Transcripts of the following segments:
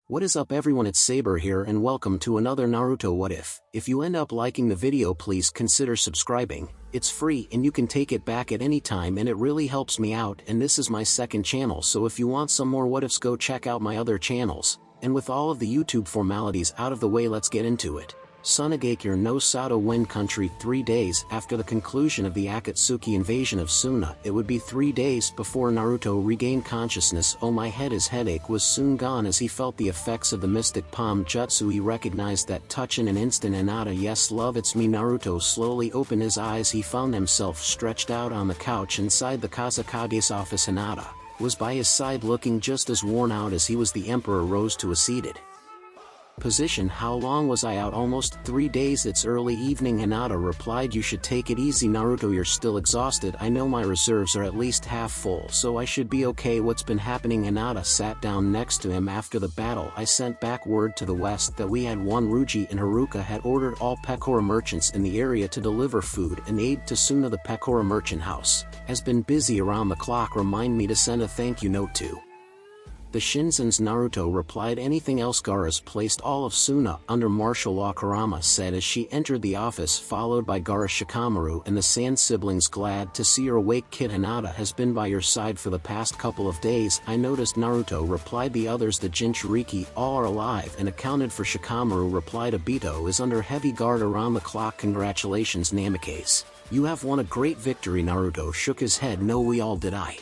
What is up everyone, it's Saber here and welcome to another Naruto What If. If you end up liking the video, please consider subscribing. It's free and you can take it back at any time and it really helps me out, and this is my second channel, so if you want some more what ifs, go check out my other channels. And with all of the YouTube formalities out of the way, let's get into it. Sunagakure no Sato Wind Country. 3 days after the conclusion of the Akatsuki invasion of Suna, it would be 3 days before Naruto regained consciousness. Oh my head, his headache was soon gone as he felt the effects of the mystic palm jutsu. He recognized that touch in an instant. Hinata, yes love, it's me. Naruto slowly opened his eyes. He found himself stretched out on the couch inside the Kazakage's office. Hinata was by his side looking just as worn out as he was. The emperor rose to a seated position. How long was I out? Almost 3 days. It's early evening. Hinata replied, you should take it easy. Naruto, you're still exhausted. I know my reserves are at least half full, so I should be okay. What's been happening? Hinata sat down next to him. After the battle, I sent back word to the west that we had won. Ruji and Haruka had ordered all Pecora merchants in the area to deliver food and aid to Suna. The Pecora merchant house has been busy around the clock. Remind me to send a thank you note to the Shinzens. Naruto replied, anything else? Gaara's placed all of Suna under martial law, Kurama said as she entered the office, followed by Gaara, Shikamaru and the Sand siblings. Glad to see you're awake, kid. Hinata has been by your side for the past couple of days. I noticed. Naruto replied, the others, the Jinchuriki, all are alive and accounted for. Shikamaru replied, Obito is under heavy guard around the clock. Congratulations, Namikaze. You have won a great victory. Naruto shook his head. No, we all did. I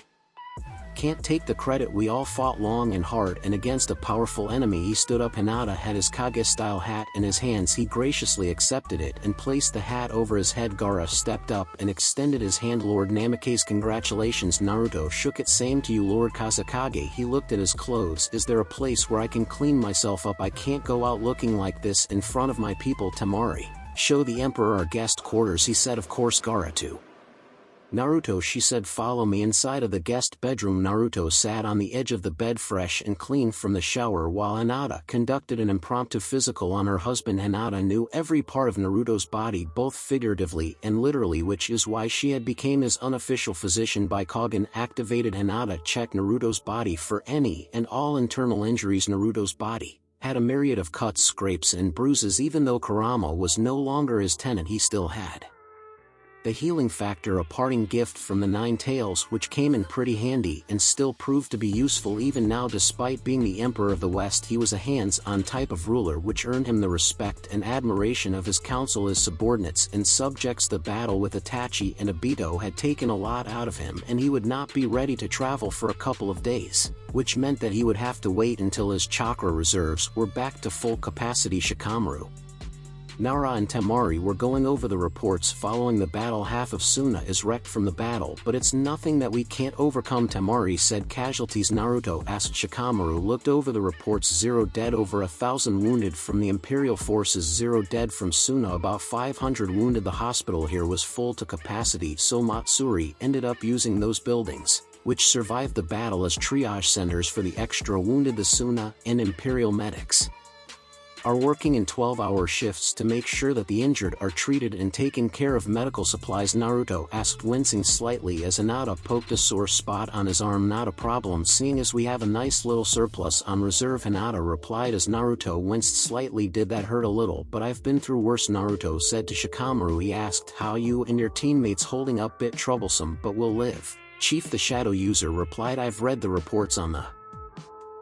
can't take the credit. We all fought long and hard and against a powerful enemy. He stood up. Hinata had his Kage-style hat in his hands. He graciously accepted it and placed the hat over his head. Gaara stepped up and extended his hand. Lord Namikaze, congratulations. Naruto shook it. Same to you, Lord Kazakage. He looked at his clothes. Is there a place where I can clean myself up? I can't go out looking like this in front of my people. Temari, show the emperor our guest quarters, he said. Of course. Gaara too. Naruto, she said, follow me. Inside of the guest bedroom, Naruto sat on the edge of the bed, fresh and clean from the shower, while Hinata conducted an impromptu physical on her husband. Hinata knew every part of Naruto's body, both figuratively and literally, which is why she had become his unofficial physician. By Kogen activated, Hinata checked Naruto's body for any and all internal injuries. Naruto's body had a myriad of cuts, scrapes and bruises. Even though Kurama was no longer his tenant, he still had the healing factor, a parting gift from the Nine Tails, which came in pretty handy and still proved to be useful even now. Despite being the Emperor of the West, he was a hands-on type of ruler, which earned him the respect and admiration of his council, his subordinates and subjects. The battle with Itachi and Obito had taken a lot out of him, and he would not be ready to travel for a couple of days, which meant that he would have to wait until his chakra reserves were back to full capacity. Shikamaru, Nara and Temari were going over the reports following the battle. Half of Suna is wrecked from the battle, but it's nothing that we can't overcome, Temari said. Casualties? Naruto asked. Shikamaru looked over the reports. 0 dead, over 1,000 wounded from the Imperial forces. 0 dead from Suna, about 500 wounded. The hospital here was full to capacity, so Matsuri ended up using those buildings, which survived the battle, as triage centers for the extra wounded. The Suna and Imperial medics are working in 12-hour shifts to make sure that the injured are treated and taken care of. Medical supplies? Naruto asked, wincing slightly as Hinata poked a sore spot on his arm. Not a problem, seeing as we have a nice little surplus on reserve, Hinata replied as Naruto winced slightly. Did that hurt a little? But I've been through worse, Naruto said to Shikamaru. He asked, how you and your teammates holding up? Bit troublesome, but we'll live. Chief, the shadow user, replied, I've read the reports on the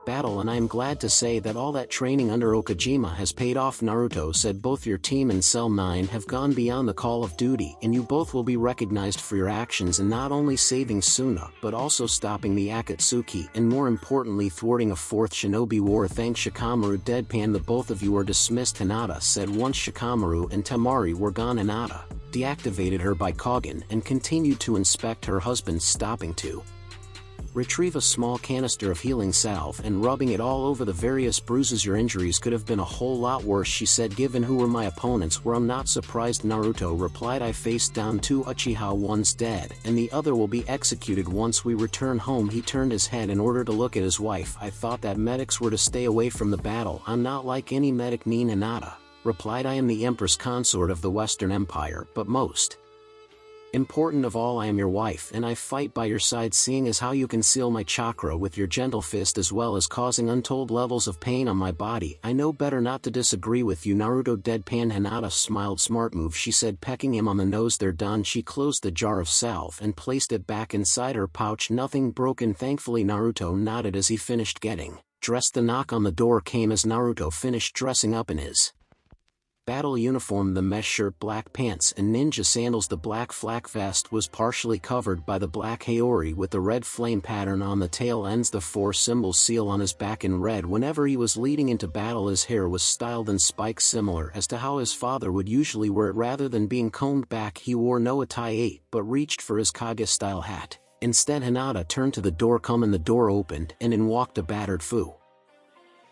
battle and I am glad to say that all that training under Okajima has paid off. Naruto said, both your team and Cell 9 have gone beyond the call of duty, and you both will be recognized for your actions in not only saving Suna but also stopping the Akatsuki and, more importantly, thwarting a 4th shinobi war. Thanks. Shikamaru deadpan. The both of you are dismissed, Hinata said. Once Shikamaru and Temari were gone, Hinata deactivated her by Kogen and continued to inspect her husband, stopping to retrieve a small canister of healing salve and rubbing it all over the various bruises. Your injuries could have been a whole lot worse, she said. Given who were my opponents, I'm not surprised, Naruto replied. I faced down 2 Uchiha, one's dead and the other will be executed once we return home. He turned his head in order to look at his wife. I thought that medics were to stay away from the battle. I'm not like any medic, Hinata replied. I am the Empress consort of the Western Empire, but most Important of all, I am your wife and I fight by your side, seeing as how you conceal my chakra with your gentle fist as well as causing untold levels of pain on my body. I know better not to disagree with you. Naruto deadpan. Hinata smiled. Smart move, she said, pecking him on the nose. They're done. She closed the jar of salve and placed it back inside her pouch. Nothing broken, thankfully. Naruto nodded as he finished getting dressed. The knock on the door came as Naruto finished dressing up in his battle uniform, the mesh shirt, black pants and ninja sandals. The black flak vest was partially covered by the black haori with the red flame pattern on the tail ends, the 4 symbols seal on his back in red. Whenever he was leading into battle, his hair was styled in spikes similar as to how his father would usually wear it. Rather than being combed back, he wore no attire but reached for his Kage-style hat. Instead, Hinata turned to the door. The door opened and in walked a battered Fu.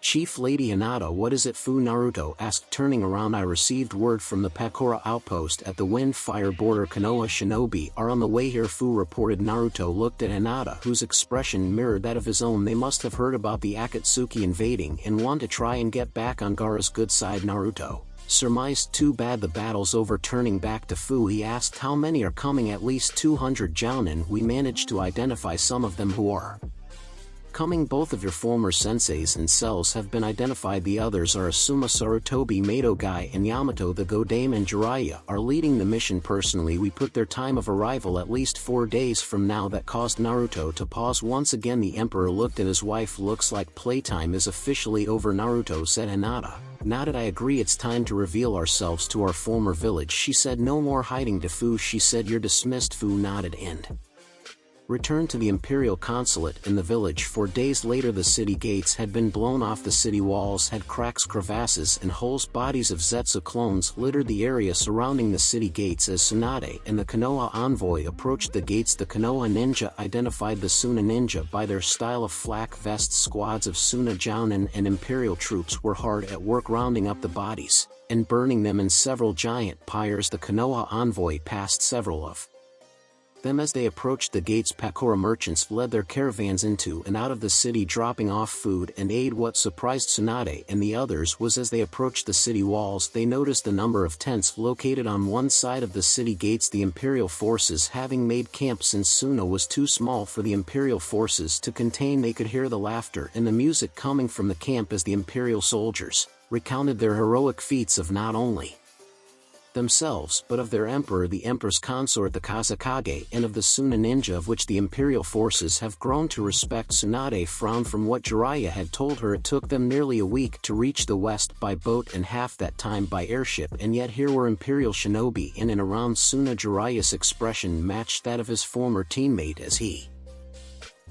Chief Lady Hinata. What is it, Fu? Naruto asked, turning around. I received word from the Pakora outpost at the Wind Fire border. Konoha shinobi are on the way here, Fu reported. Naruto looked at Hinata, whose expression mirrored that of his own. They must have heard about the Akatsuki invading and want to try and get back on Gaara's good side, Naruto surmised. Too bad the battle's over. Turning back to Fu, he asked, how many are coming? At least 200 jounin. We managed to identify some of them who are coming. Both of your former senseis and cells have been identified. The others are Asuma, Sarutobi, Madogai and Yamato. The Godame and Jiraiya are leading the mission personally. We put their time of arrival at least 4 days from now. That caused Naruto to pause once again. The Emperor looked at his wife. Looks like playtime is officially over, Naruto said. Hinata nodded. I agree, it's time to reveal ourselves to our former village, she said. No more hiding to Fu, she said. You're dismissed. Fu nodded and returned to the Imperial Consulate in the village. 4 days later, the city gates had been blown off. The city walls had cracks, crevasses and holes. Bodies of Zetsu clones littered the area surrounding the city gates as Tsunade and the Konoha envoy approached the gates. The Konoha ninja identified the Suna ninja by their style of flak vests. Squads of Suna jounin and Imperial troops were hard at work rounding up the bodies and burning them in several giant pyres. The Konoha envoy passed several of them as they approached the gates. Pakora merchants led their caravans into and out of the city, dropping off food and aid. What surprised Tsunade and the others was as they approached the city walls, they noticed the number of tents located on one side of the city gates. The Imperial forces having made camp since Suna was too small for the Imperial forces to contain. They could hear the laughter and the music coming from the camp as the Imperial soldiers recounted their heroic feats of not only themselves but of their emperor, the empress consort, the Kazekage, and of the Suna ninja, of which the Imperial forces have grown to respect. Tsunade frowned from what Jiraiya had told her. It took them nearly a week to reach the west by boat and half that time by airship, and yet here were Imperial shinobi in and around Suna. Jiraiya's expression matched that of his former teammate as he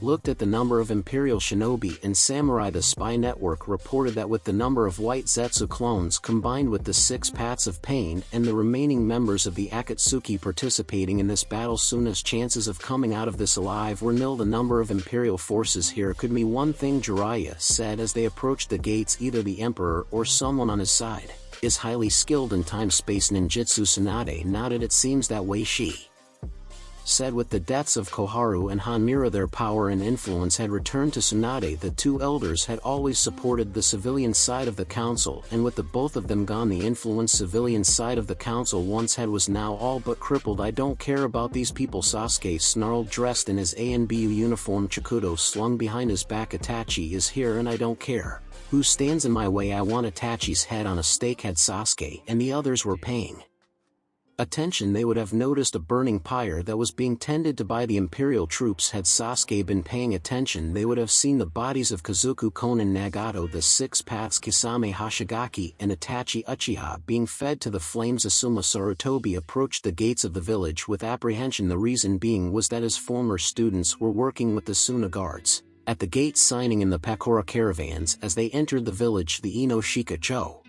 looked at the number of Imperial shinobi and samurai. The spy network reported that with the number of white Zetsu clones combined with the 6 paths of pain and the remaining members of the Akatsuki participating in this battle, Suna's chances of coming out of this alive were nil. The number of Imperial forces here could mean one thing, Jiraiya said as they approached the gates. Either the Emperor or someone on his side is highly skilled in time-space ninjutsu. Tsunade nodded. It seems that way, she said. With the deaths of Koharu and Hanmira, their power and influence had returned to Tsunade. The 2 elders had always supported the civilian side of the council, and with the both of them gone, the influence civilian side of the council once had was now all but crippled. I don't care about these people, Sasuke snarled, dressed in his ANBU uniform, Chikudo slung behind his back. Itachi is here and I don't care who stands in my way. I want Itachi's head on a stake. Had Sasuke and the others were paying attention, they would have noticed a burning pyre that was being tended to by the Imperial troops. Had Sasuke been paying attention, they would have seen the bodies of Kazuku, Konan, Nagato, the 6 paths, Kisame, Hashigaki, and Itachi Uchiha being fed to the flames. Asuma Sarutobi approached the gates of the village with apprehension. The reason being was that his former students were working with the Suna guards at the gates, signing in the Pakora caravans. As they entered the village, the Inoshika Cho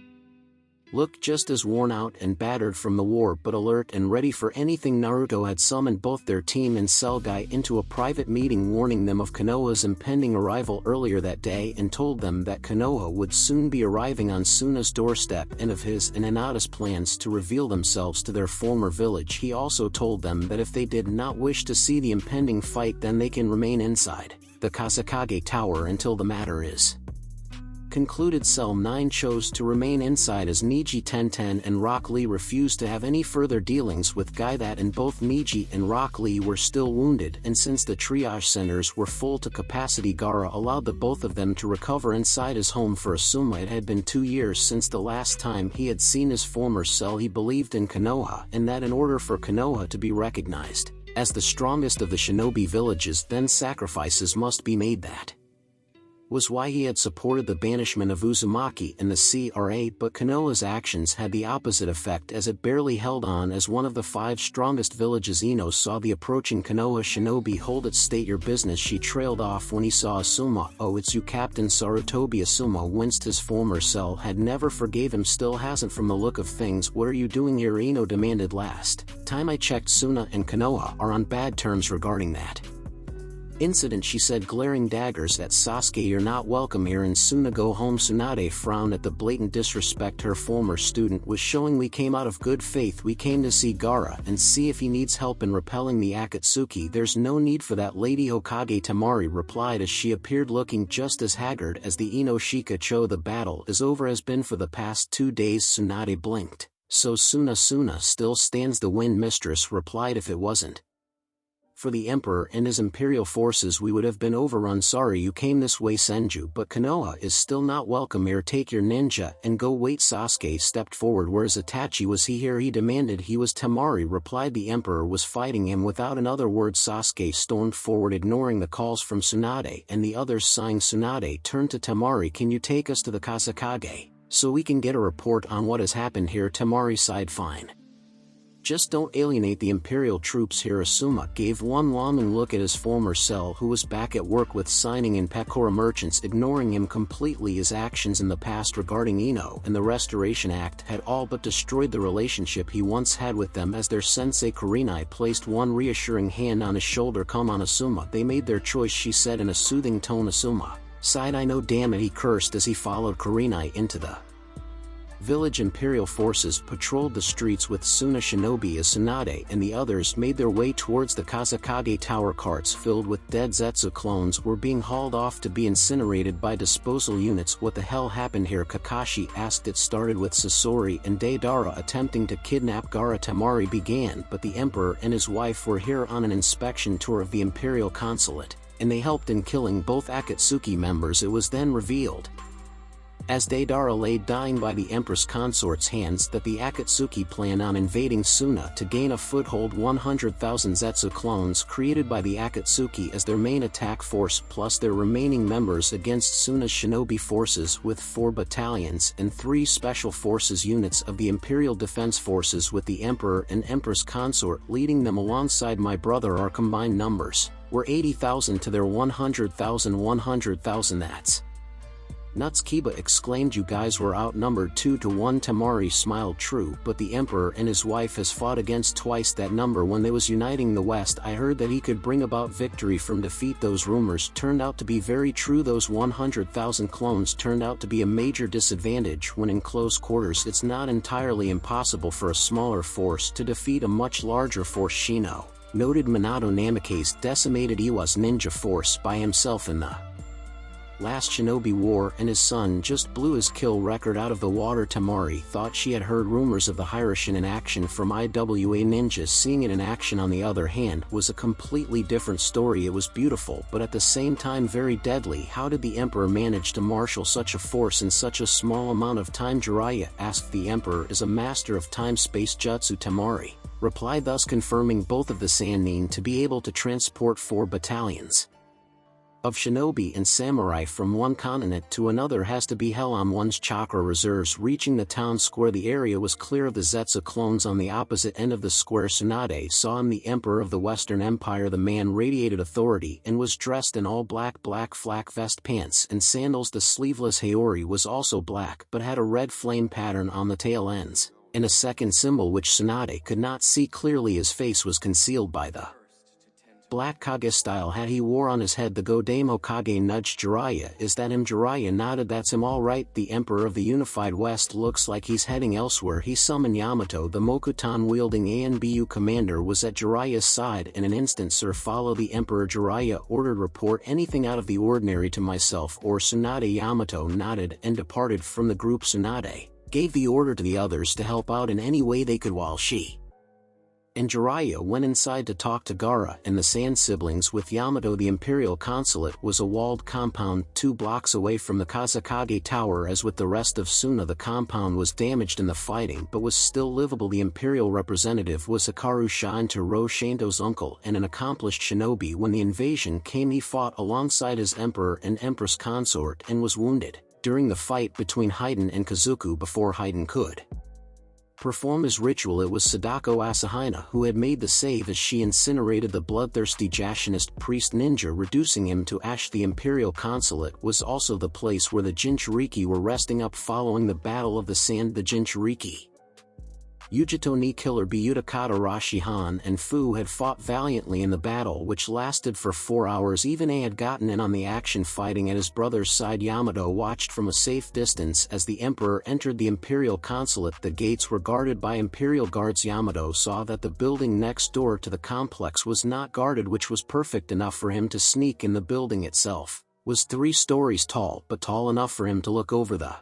looked just as worn out and battered from the war, but alert and ready for anything. Naruto had summoned both their team and Selgai into a private meeting, warning them of Konoha's impending arrival earlier that day, and told them that Konoha would soon be arriving on Suna's doorstep, and of his and Hinata's plans to reveal themselves to their former village. He also told them that if they did not wish to see the impending fight, then they can remain inside the Kazekage Tower until the matter is Concluded Cell 9 chose to remain inside as Niji 1010 and Rock Lee refused to have any further dealings with Guy that, and both Niji and Rock Lee were still wounded, and since the triage centers were full to capacity, Gaara allowed the both of them to recover inside his home. For Asuma, it had been 2 years since the last time he had seen his former cell. He believed in Konoha, and that in order for Konoha to be recognized as the strongest of the shinobi villages, then sacrifices must be made. That was why he had supported the banishment of Uzumaki and the CRA, but Konoha's actions had the opposite effect, as it barely held on as one of the 5 strongest villages. Ino saw the approaching Konoha shinobi. Hold it, state your business. She trailed off when he saw Asuma. Oh, it's you, Captain Sarutobi. Asuma winced. His former cell had never forgave him, still hasn't from the look of things. What are you doing here? Ino demanded. Last time I checked, Suna and Konoha are on bad terms regarding that incident, she said, glaring daggers at Sasuke. You're not welcome here, and Suna go home. Tsunade frowned at the blatant disrespect her former student was showing. We came out of good faith. We came to see Gaara and see if he needs help in repelling the Akatsuki. There's no need for that. Lady Hokage Tamari replied as she appeared looking just as haggard as the Ino Shikacho. The battle is over, has been for the past 2 days. Tsunade blinked. So Suna still stands. The Wind Mistress replied. If it wasn't for the Emperor and his Imperial forces, we would have been overrun. Sorry you came this way, Senju, but Konoha is still not welcome here. Take your ninja and go. Wait. Sasuke stepped forward. Where's Itachi? Was he here? He demanded. He was. Tamari replied. The Emperor was fighting him. Without another word, Sasuke stormed forward, ignoring the calls from Tsunade and the others. Sighing, Tsunade turned to Tamari. Can you take us to the Kasakage so we can get a report on what has happened here? Tamari sighed. Fine. Just don't alienate the Imperial troops here. Asuma gave one longing look at his former cell, who was back at work with signing in Pecora merchants, ignoring him completely. His actions in the past regarding Ino and the Restoration Act had all but destroyed the relationship he once had with them. As their sensei Kurenai placed one reassuring hand on his shoulder. Come on, Asuma, they made their choice, she said in a soothing tone. Asuma sighed. I know, damn it, he cursed as he followed Kurenai into the village. Imperial forces patrolled the streets with Suna shinobi as Tsunade and the others made their way towards the Kasakage Tower. Carts filled with dead Zetsu clones were being hauled off to be incinerated by disposal units. What the hell happened here? Kakashi asked. It started with Sasori and Deidara attempting to kidnap Gaara. Tamari began, but the Emperor and his wife were here on an inspection tour of the Imperial consulate, and they helped in killing both Akatsuki members. It was then revealed, as Deidara lay dying by the Empress consort's hands, that the Akatsuki plan on invading Suna to gain a foothold. 100,000 Zetsu clones created by the Akatsuki as their main attack force, plus their remaining members against Suna's shinobi forces, with 4 battalions and 3 special forces units of the Imperial Defense Forces, with the Emperor and Empress consort leading them alongside my brother. Our combined numbers were 80,000 to their 100,000. 100,000, that's nuts, Kiba exclaimed. You guys were outnumbered 2 to 1. Tamari smiled. True, but the Emperor and his wife has fought against twice that number. When they was uniting the West, I heard that he could bring about victory from defeat. Those rumors turned out to be very true. Those 100,000 clones turned out to be a major disadvantage when in close quarters. It's not entirely impossible for a smaller force to defeat a much larger force. Shino noted. Minato Namikaze decimated Iwa's ninja force by himself in the last Shinobi War, and his son just blew his kill record out of the water. Tamari thought she had heard rumors of the Hiroshin in action from IWA ninjas. Seeing it in action, on the other hand, was a completely different story. It was beautiful, but at the same time very deadly. How did the Emperor manage to marshal such a force in such a small amount of time? Jiraiya asked. The Emperor is a master of time-space jutsu, Tamari replied, thus confirming both of the Sannin to be able to transport 4 battalions of shinobi and samurai from one continent to another has to be hell on one's chakra reserves. Reaching the town square, the area was clear of the Zetsu clones. On the opposite end of the square, Tsunade saw him, the Emperor of the Western Empire. The man radiated authority and was dressed in all black flak vest, pants and sandals. The sleeveless Haori was also black but had a red flame pattern on the tail ends, and a second symbol which Tsunade could not see clearly. His face was concealed by the black Kage-style hat he wore on his head. The Godame Hokage nudged Jiraiya. "Is that him?" Jiraiya nodded. "That's him all right. The Emperor of the Unified West looks like he's heading elsewhere." He summoned Yamato. The Mokutan-wielding ANBU commander was at Jiraiya's side in an instant. "Sir, follow the Emperor," Jiraiya ordered. "Report anything out of the ordinary to myself or Tsunade." Yamato nodded and departed from the group. Tsunade gave the order to the others to help out in any way they could while she and Jiraiya went inside to talk to Gaara and the Sand siblings with Yamato. The Imperial Consulate was a walled compound 2 blocks away from the Kazekage Tower. As with the rest of Suna, the compound was damaged in the fighting but was still livable. The Imperial representative was Hikaru Shinto Shinto's uncle and an accomplished shinobi. When the invasion came, he fought alongside his Emperor and Empress consort and was wounded during the fight between Haiden and Kazuku. Before Haiden could perform his ritual, it was Sadako Asahina who had made the save as she incinerated the bloodthirsty Jashinist priest ninja, reducing him to ash. The Imperial Consulate was also the place where the Jinchuriki were resting up following the Battle of the Sand. The Jinchuriki, Yujito ni killer Utakata Rashihan and Fu had fought valiantly in the battle, which lasted for 4 hours. Even A had gotten in on the action, fighting at his brother's side. Yamato watched from a safe distance as the Emperor entered the Imperial Consulate. The gates were guarded by Imperial guards. Yamato saw that the building next door to the complex was not guarded, which was perfect enough for him to sneak in. The building itself was 3 stories tall, but tall enough for him to look over the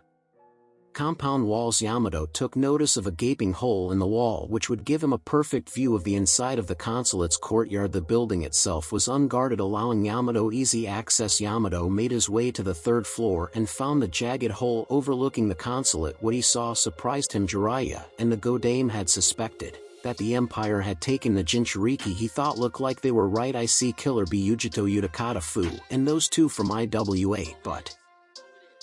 compound walls. Yamato took notice of a gaping hole in the wall which would give him a perfect view of the inside of the consulate's courtyard. The building itself was unguarded, allowing Yamato easy access. Yamato made his way to the 3rd floor and found the jagged hole overlooking the consulate. What he saw surprised him. Jiraiya and the Godame had suspected that the Empire had taken the Jinchuriki. He thought looked like they were right. "I see Killer B Yujito Utakata Fu and those 2 from IWA, but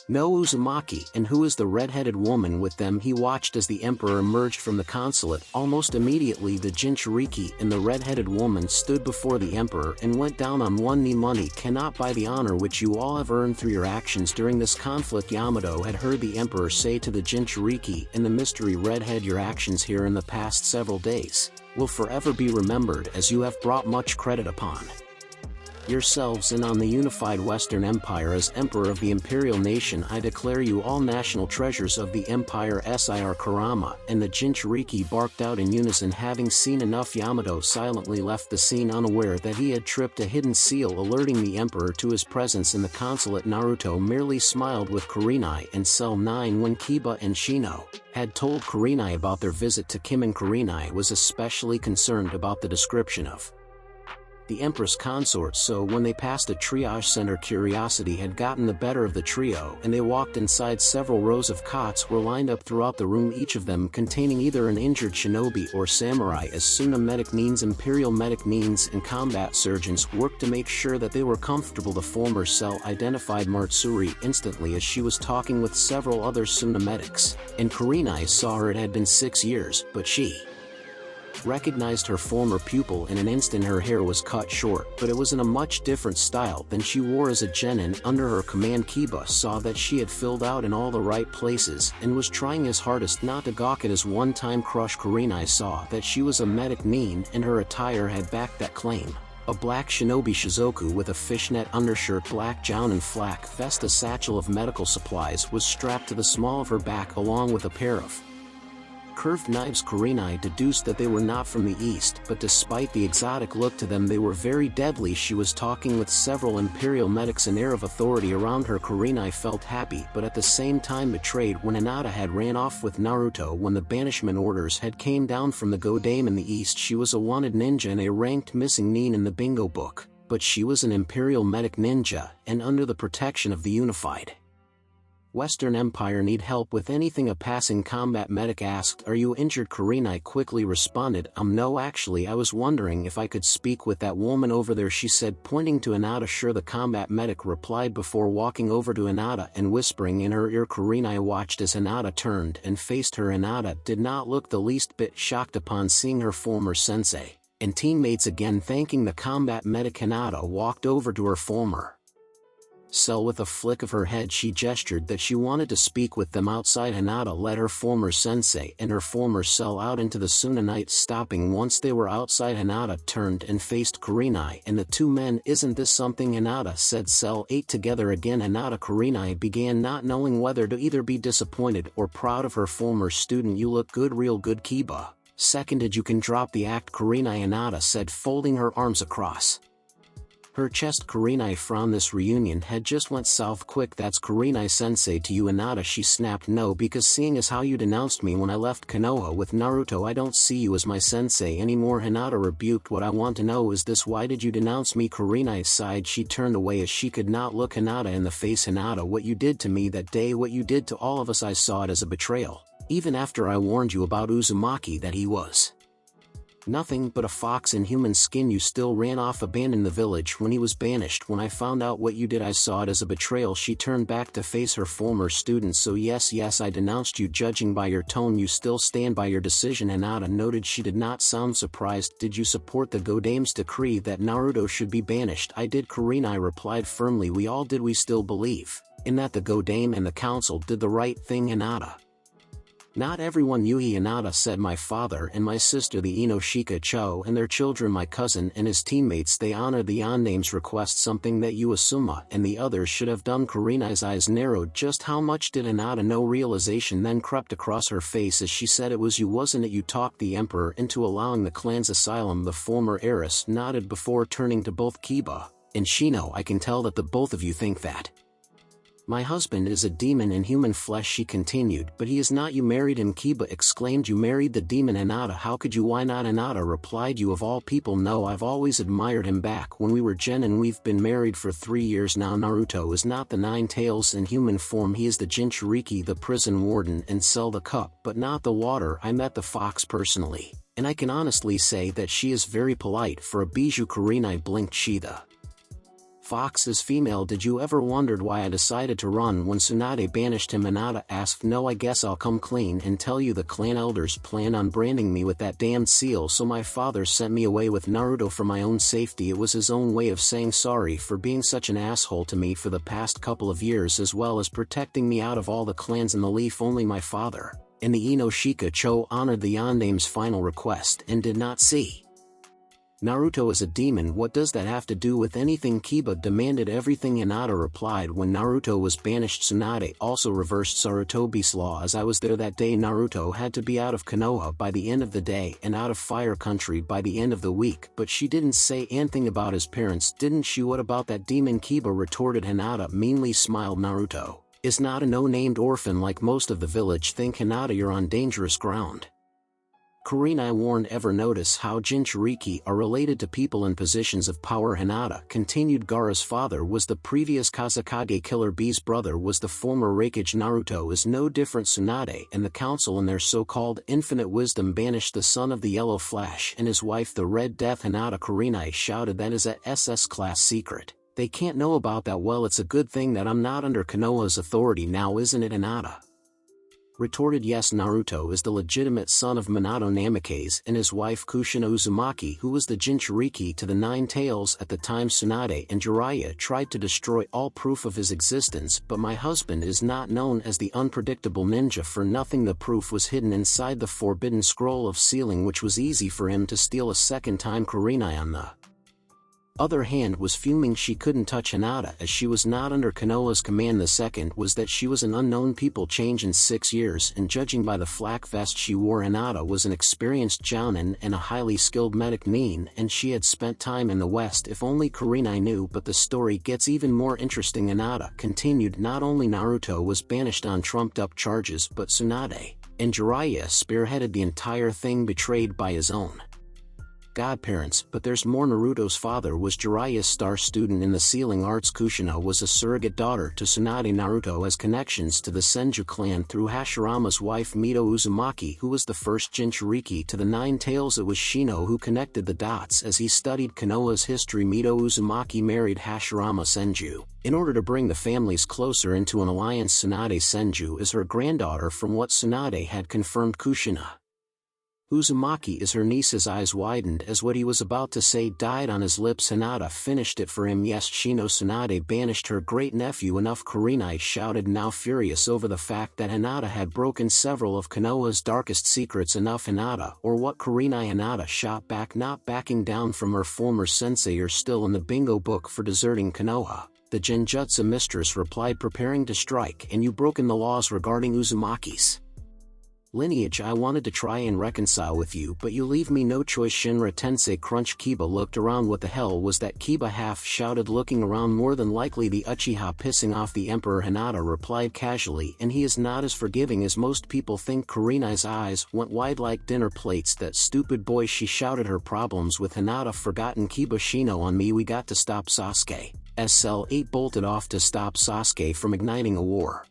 no Uzumaki, and who is the red-headed woman with them?" He watched as the Emperor emerged from the consulate. Almost immediately the Jinchuriki and the red-headed woman stood before the Emperor and went down on one knee. "Money cannot buy the honor which you all have earned through your actions during this conflict," Yamato had heard the Emperor say to the Jinchuriki and the mystery redhead. "Your actions here in the past several days will forever be remembered, as you have brought much credit upon yourselves and on the unified Western Empire. As Emperor of the Imperial Nation, I declare you all national treasures of the Empire." Sir Kurama and the Jinchuriki barked out in unison. Having seen enough, Yamato silently left the scene, unaware that he had tripped a hidden seal alerting the Emperor to his presence in the consulate. Naruto merely smiled with Kurenai and Cell 9 when Kiba and Shino had told Kurenai about their visit to Kim, and Kurenai was especially concerned about the description of the Empress consort. So when they passed a triage center, curiosity had gotten the better of the trio and they walked inside. Several rows of cots were lined up throughout the room, each of them containing either an injured shinobi or samurai. As Suna medic Nins, Imperial medic Nins and combat surgeons worked to make sure that they were comfortable. The former Cell identified Matsuri instantly as she was talking with several other Suna medics, and Kurenai saw her. It had been 6 years, but she recognized her former pupil in an instant. Her hair was cut short, but it was in a much different style than she wore as a genin under her command. Kiba saw that she had filled out in all the right places and was trying his hardest not to gawk at his one-time crush. Kurenai saw that she was a medic Nin and her attire had backed that claim. A black shinobi Shizoku with a fishnet undershirt, black gown and flak vest. A satchel of medical supplies was strapped to the small of her back, along with a pair of curved knives. Kurenai deduced that they were not from the east, but despite the exotic look to them, they were very deadly. She was talking with several Imperial medics, an air of authority around her. Kurenai felt happy but at the same time betrayed when Hinata had ran off with Naruto. When the banishment orders had came down from the Godame in the east, she was a wanted ninja and a ranked missing Nin in the bingo book, but she was an Imperial medic ninja and under the protection of the unified Western Empire. "Need help with anything?" a passing combat medic asked. "Are you injured?" Kurenai quickly responded, "No, actually I was wondering if I could speak with that woman over there," she said, pointing to Hinata. "Sure," the combat medic replied before walking over to Hinata and whispering in her ear. Kurenai watched as Hinata turned and faced her. Hinata did not look the least bit shocked upon seeing her former sensei and teammates again. Thanking the combat medic, Hinata walked over to her former Cell with a flick of her head she gestured that she wanted to speak with them outside. Hinata led her former sensei and her former Cell out into the Tsunanite, stopping once they were outside. Hinata turned and faced Kurenai and the two men. Isn't this something? Hinata said. Cell ate together again. Hinata Kurenai began, not knowing whether to either be disappointed or proud of her former student. You look good, real good. Kiba seconded. You can drop the act, Kurenai, Hinata said, folding her arms across her chest. Kurenai frowned. This reunion had just went south quick. That's Kurenai sensei to you, Hinata, she snapped. No, because seeing as how you denounced me when I left Konoha with Naruto, I don't see you as my sensei anymore, Hinata rebuked. What I want to know is this: why did you denounce me? Kurenai sighed. She turned away as she could not look Hinata in the face. Hinata, what you did to me that day, what you did to all of us, I saw it as a betrayal. Even after I warned you about Uzumaki that he was nothing but a fox in human skin, you still ran off, abandoned the village when he was banished. When I found out what you did, I saw it as a betrayal. She turned back to face her former student. So yes, I denounced you. Judging by your tone, you still stand by your decision, Hinata noted. She did not sound surprised. Did you support the Godame's decree that Naruto should be banished? I did, Kurenai replied firmly. We all did. We still believe in that the Godame and the council did the right thing, Hinata. Not everyone, Yuhi, Hinata said. My father and my sister, the Inoshika Cho, and their children, my cousin and his teammates, they honored the Yandame's request, something that you, Asuma, and the others should have done. Kurenai's eyes narrowed. Just how much did Hinata know? Realization then crept across her face as she said, it was you, wasn't it? You talked the Emperor into allowing the clan's asylum. The former heiress nodded before turning to both Kiba and Shino. I can tell that the both of you think that my husband is a demon in human flesh, she continued, but he is not. You married him, Kiba exclaimed. You married the demon, Hinata. How could you? Why not? Hinata replied. You of all people know I've always admired him back when we were genin. We've been married for 3 years now. Naruto is not the Nine Tails in human form. He is the Jinchuriki, the prison warden, and sell the cup, but not the water. I met the fox personally, and I can honestly say that she is very polite for a bijou. Kurenai blinked. She the fox is female. Did you ever wondered why I decided to run when Tsunade banished him? Hinata asked. No, I guess I'll come clean and tell you the clan elders plan on branding me with that damned seal, so my father sent me away with Naruto for my own safety. It was his own way of saying sorry for being such an asshole to me for the past couple of years, as well as protecting me out of all the clans in the leaf. Only my father and the Inoshika Cho honored the Yandame's final request and did not see Naruto as a demon. What does that have to do with anything? Kiba demanded. Everything, Hinata replied. When Naruto was banished, Tsunade also reversed Sarutobi's law. As I was there that day, Naruto had to be out of Konoha by the end of the day and out of Fire Country by the end of the week. But she didn't say anything about his parents, didn't she? What about that demon? Kiba retorted. Hinata meanly smiled. Naruto is not a no-named orphan like most of the village think. Hinata, you're on dangerous ground. Kurenai warned. Ever notice how Jinchuriki are related to people in positions of power? Hinata continued. Gaara's father was the previous Kazekage killer bee's brother was the former Raikage. Naruto is no different. Tsunade and the council in their so-called infinite wisdom banished the son of the Yellow Flash and his wife, the Red Death. Hinata, Kurenai shouted. That is a SS class secret. They can't know about that. Well, it's a good thing that I'm not under Konoha's authority now, isn't it? Hinata retorted. Yes, Naruto is the legitimate son of Minato Namikaze and his wife Kushina Uzumaki, who was the Jinchuriki to the Nine Tails at the time Tsunade and Jiraiya tried to destroy all proof of his existence. But my husband is not known as the unpredictable ninja for nothing. The proof was hidden inside the forbidden scroll of sealing, which was easy for him to steal a second time. Kurenai on the other hand was fuming. She couldn't touch Hinata as she was not under Konoha's command. The second was that she was an unknown people change in 6 years, and judging by the flak vest she wore, Hinata was an experienced jounin and a highly skilled medic nin, and she had spent time in the West. If only Kurenai knew. But the story gets even more interesting. Hinata continued. Not only Naruto was banished on trumped up charges, but Tsunade and Jiraiya spearheaded the entire thing, betrayed by his own godparents. But there's more. Naruto's father was Jiraiya's star student in the sealing arts. Kushina was a surrogate daughter to Tsunade. Naruto has connections to the Senju clan through Hashirama's wife Mito Uzumaki, who was the first Jinchuriki to the Nine Tails. It was Shino who connected the dots as he studied Konoha's history. Mito Uzumaki married Hashirama Senju in order to bring the families closer into an alliance. Tsunade Senju is her granddaughter from what Tsunade had confirmed. Kushina Uzumaki is her niece's eyes widened as what he was about to say died on his lips. Hinata finished it for him. Yes, Shino Tsunade banished her great-nephew. Enough, Kurenai shouted, now furious over the fact that Hinata had broken several of Konoha's darkest secrets. Enough, Hinata, or what? Kurenai. Hinata shot back, not backing down from her former sensei. You're still in the bingo book for deserting Konoha, the Genjutsu mistress replied, preparing to strike. And you broken the laws regarding Uzumaki's lineage. I wanted to try and reconcile with you, but you leave me no choice. Shinra Tensei Crunch. Kiba looked around. What the hell was that? Kiba half shouted, looking around. More than likely the Uchiha pissing off the Emperor. Hinata replied casually, and he is not as forgiving as most people think. Kurenai's eyes went wide like dinner plates. That stupid boy, she shouted, her problems with Hinata forgotten. Kiba, Shino on me, we got to stop Sasuke. Cell 8 bolted off to stop Sasuke from igniting a war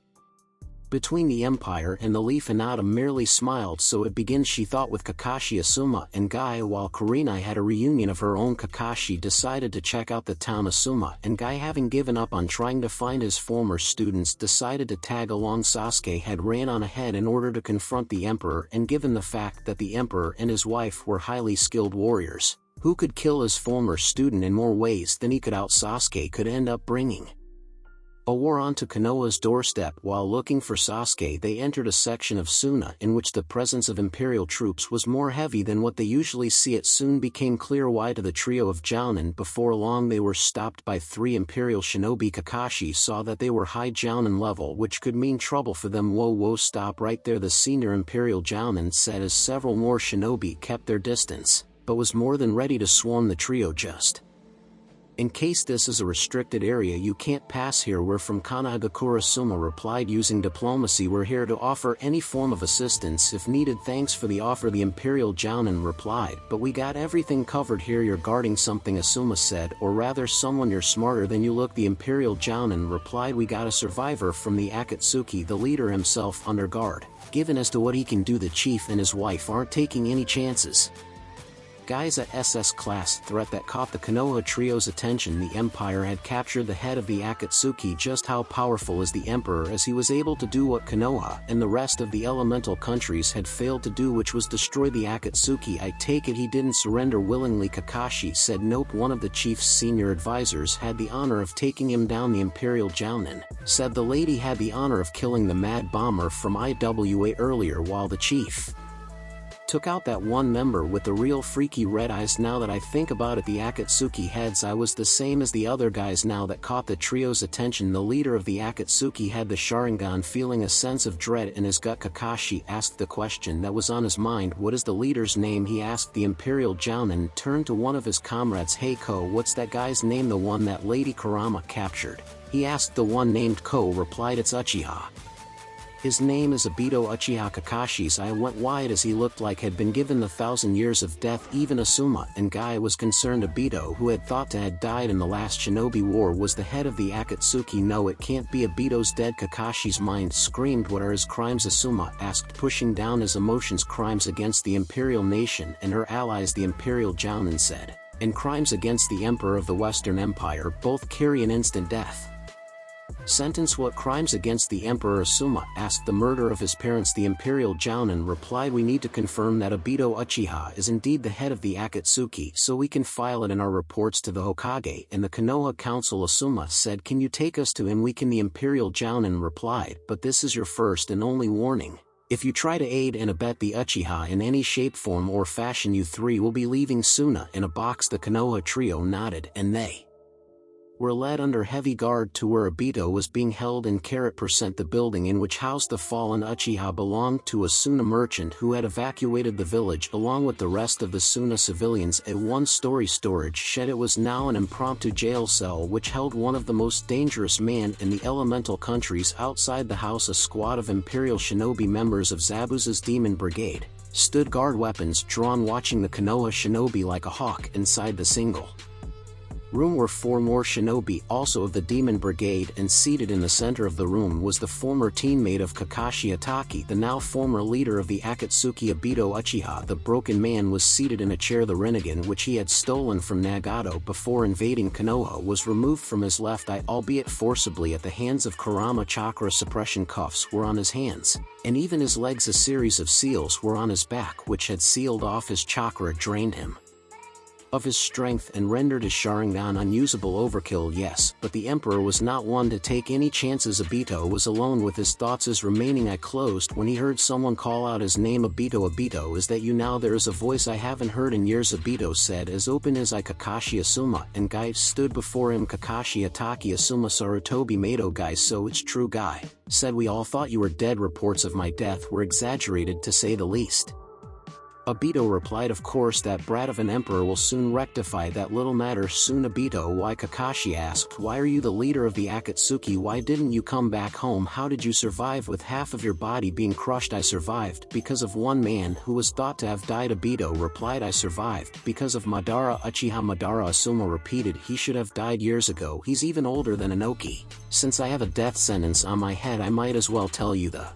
between the Empire and the Leaf. Hinata merely smiled. So it begins, she thought, with Kakashi, Asuma, and Guy. While Kurenai had a reunion of her own, Kakashi decided to check out the town. Asuma and Guy, having given up on trying to find his former students, decided to tag along. Sasuke had ran on ahead in order to confront the Emperor, and given the fact that the Emperor and his wife were highly skilled warriors who could kill his former student in more ways than he could out, Sasuke could end up bringing a war onto Konoha's doorstep. While looking for Sasuke, they entered a section of Suna in which the presence of Imperial troops was more heavy than what they usually see. It soon became clear why to the trio of Jounin. Before long they were stopped by 3 Imperial shinobi. Kakashi saw that they were high Jounin level, which could mean trouble for them. Whoa, stop right there, the senior Imperial Jounin said as several more shinobi kept their distance, but was more than ready to swarm the trio. Just in case this is a restricted area, you can't pass here. We're from Kanagakura. Suma replied using diplomacy, we're here to offer any form of assistance if needed. Thanks for the offer, the Imperial Jounin replied, but we got everything covered here. You're guarding something, Asuma said, or rather someone. You're smarter than you look, the Imperial Jounin replied. We got a survivor from the Akatsuki, the leader himself, under guard. Given as to what he can do, the chief and his wife aren't taking any chances. Guy's a SS class threat that caught the Konoha trio's attention. The Empire had captured the head of the Akatsuki. Just how powerful is the Emperor, as he was able to do what Konoha and the rest of the elemental countries had failed to do, which was destroy the Akatsuki? I take it he didn't surrender willingly, Kakashi said. Nope, one of the chief's senior advisors had the honor of taking him down. The Imperial Jounin said the lady had the honor of killing the Mad Bomber from IWA earlier, while the chief took out that one member with the real freaky red eyes. Now that I think about it, the Akatsuki heads, I was the same as the other guys. Now that caught the trio's attention. The leader of the Akatsuki had the Sharingan. Feeling a sense of dread in his gut, Kakashi asked the question that was on his mind. What is the leader's name? He asked. The Imperial Jounin turned to one of his comrades. Hey Ko, what's that guy's name? The one that Lady Kurama captured, he asked. The one named Ko replied. It's Uchiha. His name is Obito. Uchiha. Kakashi's eye went wide as he looked like had been given the 1,000 years of death. Even Asuma and Guy was concerned. Obito, who had thought to had died in the last shinobi war, was the head of the Akatsuki. No, it can't be. Obito's dead. Kakashi's mind screamed. What are his crimes? Asuma asked, pushing down his emotions. Crimes against the Imperial nation and her allies, the Imperial Jounin said, and crimes against the Emperor of the Western Empire. Both carry an instant death sentence. What crimes against the Emperor? Asuma asked. The murder of his parents. The Imperial Jounin replied. We need to confirm that Obito Uchiha is indeed the head of the Akatsuki so we can file it in our reports to the Hokage and the Konoha Council. Asuma said, can you take us to him? We can. The Imperial Jounin replied, but this is your first and only warning. If you try to aid and abet the Uchiha in any shape, form or fashion, you 3 will be leaving Suna in a box. The Konoha trio nodded, and they were led under heavy guard to where Obito was being held in %. The building in which housed the fallen Uchiha belonged to a Suna merchant who had evacuated the village along with the rest of the Suna civilians. A 1-story storage shed, it was now an impromptu jail cell which held one of the most dangerous men in the elemental countries. Outside the house, a squad of Imperial shinobi members of Zabuza's Demon Brigade stood guard, weapons drawn, watching the Konoha shinobi like a hawk inside the single Room were 4 more shinobi, also of the Demon Brigade, and seated in the center of the room was the former teammate of Kakashi Ataki, the now former leader of the Akatsuki Obito Uchiha. The broken man was seated in a chair. The Rinnegan which he had stolen from Nagato before invading Konoha was removed from his left eye, albeit forcibly at the hands of Kurama. Chakra suppression cuffs were on his hands, and even his legs. A series of seals were on his back which had sealed off his chakra, drained him of his strength and rendered his Sharingan unusable. Overkill, yes, but the Emperor was not one to take any chances. Obito was alone with his thoughts, his remaining eye closed, when he heard someone call out his name. Obito, Obito, is that you now? There is a voice I haven't heard in years, Obito said, as open as I. Kakashi Asuma, and Guy stood before him. Kakashi Ataki Asuma Sarutobi Mato. Guy, so it's true. Guy said, we all thought you were dead. Reports of my death were exaggerated to say the least. Obito replied, of course, that brat of an emperor will soon rectify that little matter soon. Obito, why? Kakashi asked, why are you the leader of the Akatsuki? Why didn't you come back home? How did you survive with half of your body being crushed? I survived because of one man who was thought to have died. Obito replied, I survived because of Madara. Uchiha Madara. Asuma repeated, he should have died years ago. He's even older than Inoki. Since I have a death sentence on my head, I might as well tell you the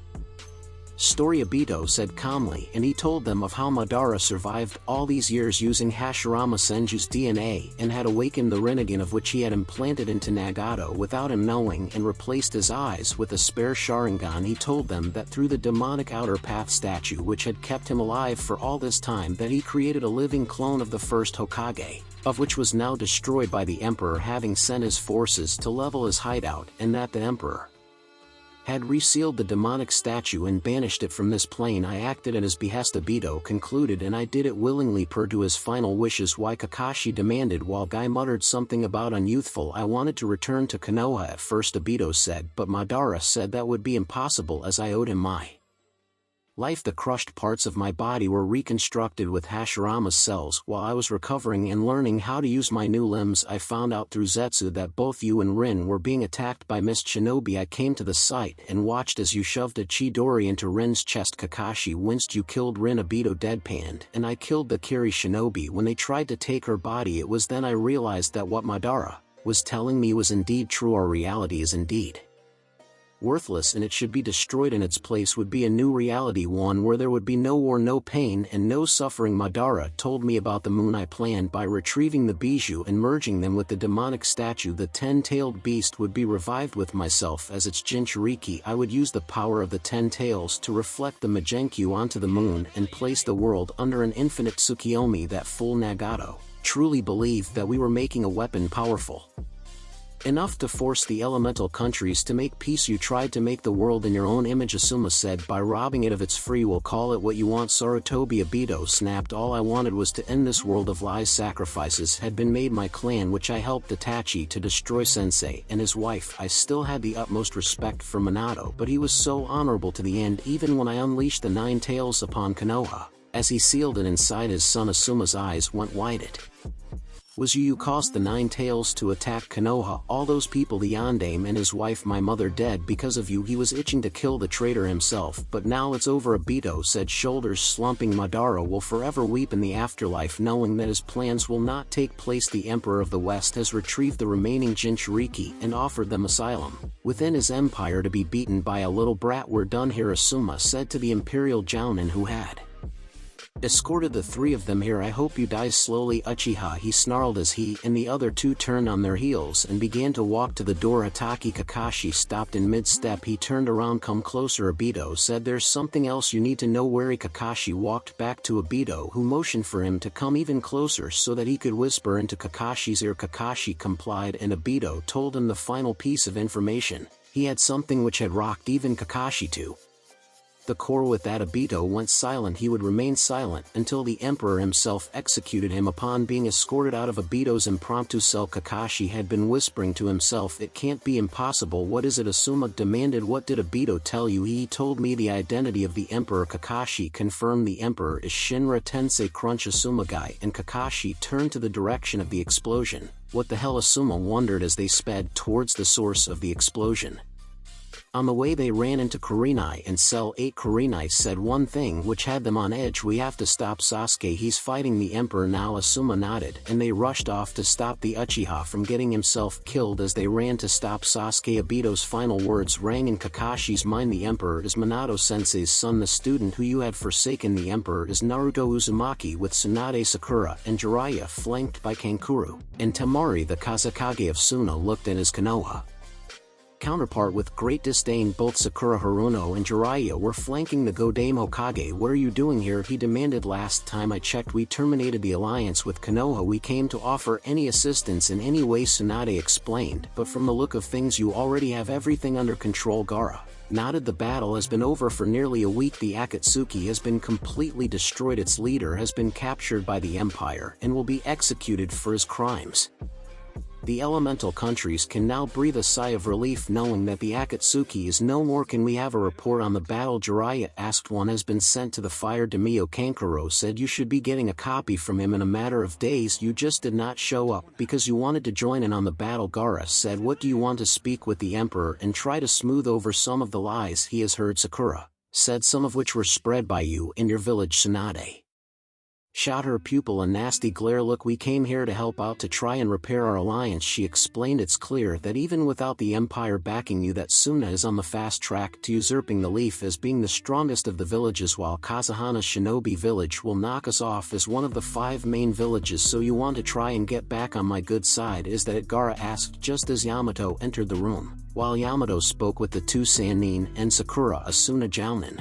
story, Obito said calmly, and he told them of how Madara survived all these years using Hashirama Senju's DNA and had awakened the Rinnegan of which he had implanted into Nagato without him knowing and replaced his eyes with a spare Sharingan. He told them that through the demonic outer path statue which had kept him alive for all this time, that he created a living clone of the first Hokage, of which was now destroyed by the Emperor having sent his forces to level his hideout, and that the Emperor had resealed the demonic statue and banished it from this plane. I acted at his behest, Obito concluded, and I did it willingly per to his final wishes. Why? Kakashi demanded, while Guy muttered something about unyouthful. I wanted to return to Konoha at first, Obito said, but Madara said that would be impossible as I owed him my life. The crushed parts of my body were reconstructed with Hashirama's cells. While I was recovering and learning how to use my new limbs, I found out through Zetsu that both you and Rin were being attacked by Mist Shinobi. I came to the site and watched as you shoved a Chidori into Rin's chest. Kakashi winced. You killed Rin? Obito deadpanned. And I killed the Kiri Shinobi when they tried to take her body. It was then I realized that what Madara was telling me was indeed true. Our reality is indeed worthless, and it should be destroyed. In its place would be a new reality, one where there would be no war, no pain, and no suffering. Madara told me about the moon. I planned by retrieving the bijou and merging them with the demonic statue. The 10-tailed beast would be revived with myself as its Jinchuriki. I would use the power of the 10 tails to reflect the Magenkyu onto the moon and place the world under an infinite Tsukiyomi. That fool Nagato truly believed that we were making a weapon powerful enough to force the elemental countries to make peace. You tried to make the world in your own image, Asuma said, by robbing it of its free will. Call it what you want, Sarutobi. Obito snapped. All I wanted was to end this world of lies. Sacrifices had been made. My clan, which I helped Itachi to destroy Sensei and his wife. I still had the utmost respect for Minato, but he was so honorable to the end. Even when I unleashed the 9 tails upon Konoha, as he sealed it inside his son, Asuma's eyes went wide. It was you caused the 9 tails to attack Konoha. All those people, the Yondaime and his wife, my mother, dead because of you. He was itching to kill the traitor himself, but now it's over, Obito said, shoulders slumping. Madara will forever weep in the afterlife knowing that his plans will not take place. The Emperor of the West has retrieved the remaining Jinchuriki and offered them asylum within his empire to be beaten by a little brat. We're done here, Asuma said to the Imperial Jounin who had escorted the 3 of them here. I hope you die slowly, Uchiha, he snarled as he and the other 2 turned on their heels and began to walk to the door. Ataki. Kakashi stopped in mid-step. He turned around. Come closer, Obito said. There's something else you need to know. Wary? Kakashi walked back to Obito, who motioned for him to come even closer so that he could whisper into Kakashi's ear. Kakashi complied, and Obito told him the final piece of information. He had something which had rocked even Kakashi to the core. With that, Obito went silent. He would remain silent until the Emperor himself executed him. Upon being escorted out of Obito's impromptu cell, Kakashi had been whispering to himself, it can't be impossible. What is it? Asuma demanded. What did Obito tell you? He told me the identity of the Emperor. Kakashi confirmed. The Emperor is Shinra Tensei. Crunch. Asuma. Guy and Kakashi turned to the direction of the explosion. What the hell? Asuma wondered as they sped towards the source of the explosion. On the way they ran into Kurenai and Cell 8. Kurenai said one thing which had them on edge: "We have to stop Sasuke, he's fighting the Emperor now." Asuma nodded, and they rushed off to stop the Uchiha from getting himself killed. As they ran to stop Sasuke, Obito's final words rang in Kakashi's mind: "The Emperor is Minato-sensei's son. The student who you had forsaken. The Emperor is Naruto Uzumaki with Tsunade, Sakura, and Jiraiya flanked by Kankuro and Temari." The Kazekage of Suna looked at his Konoha counterpart with great disdain. Both Sakura, Haruno, and Jiraiya were flanking the Godame Hokage. "What are you doing here?" he demanded. "Last time I checked, we terminated the alliance with Konoha. We came to offer any assistance in any way," Tsunade explained. "But from the look of things, you already have everything under control." Gaara nodded. "The battle has been over for nearly a week. The Akatsuki has been completely destroyed. Its leader has been captured by the Empire and will be executed for his crimes. The elemental countries can now breathe a sigh of relief knowing that the Akatsuki is no more." "Can we have a report on the battle?" Jiraiya asked. "One has been sent to the fire." Daimyo Kankuro said, "You should be getting a copy from him in a matter of days. You just did not show up because you wanted to join in on the battle." Gaara said, "What do you want to speak with the Emperor and try to smooth over some of the lies he has heard?" Sakura said, "Some of which were spread by you in your village." Tsunade shot her pupil a nasty glare. "Look, we came here to help out, to try and repair our alliance," she explained. "It's clear that even without the Empire backing you, that Suna is on the fast track to usurping the leaf as being the strongest of the villages, while Kazahana's shinobi village will knock us off as one of the 5 main villages. So you want to try and get back on my good side, is that it?" Gaara asked just as Yamato entered the room. While Yamato spoke with the 2 Sannin and Sakura, Asuna Jounin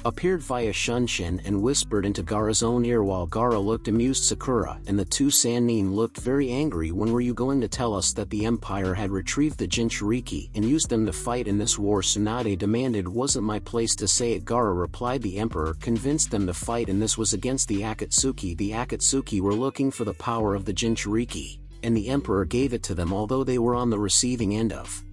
appeared via Shunshin and whispered into Gaara's own ear. While Gaara looked amused, Sakura and the 2 Sannin looked very angry. "When were you going to tell us that the Empire had retrieved the Jinchuriki and used them to fight in this war?" Tsunade demanded. "Wasn't my place to say it," Gaara replied. "The Emperor convinced them to fight, and this was against the Akatsuki. The Akatsuki were looking for the power of the Jinchuriki, and the Emperor gave it to them, although they were on the receiving end of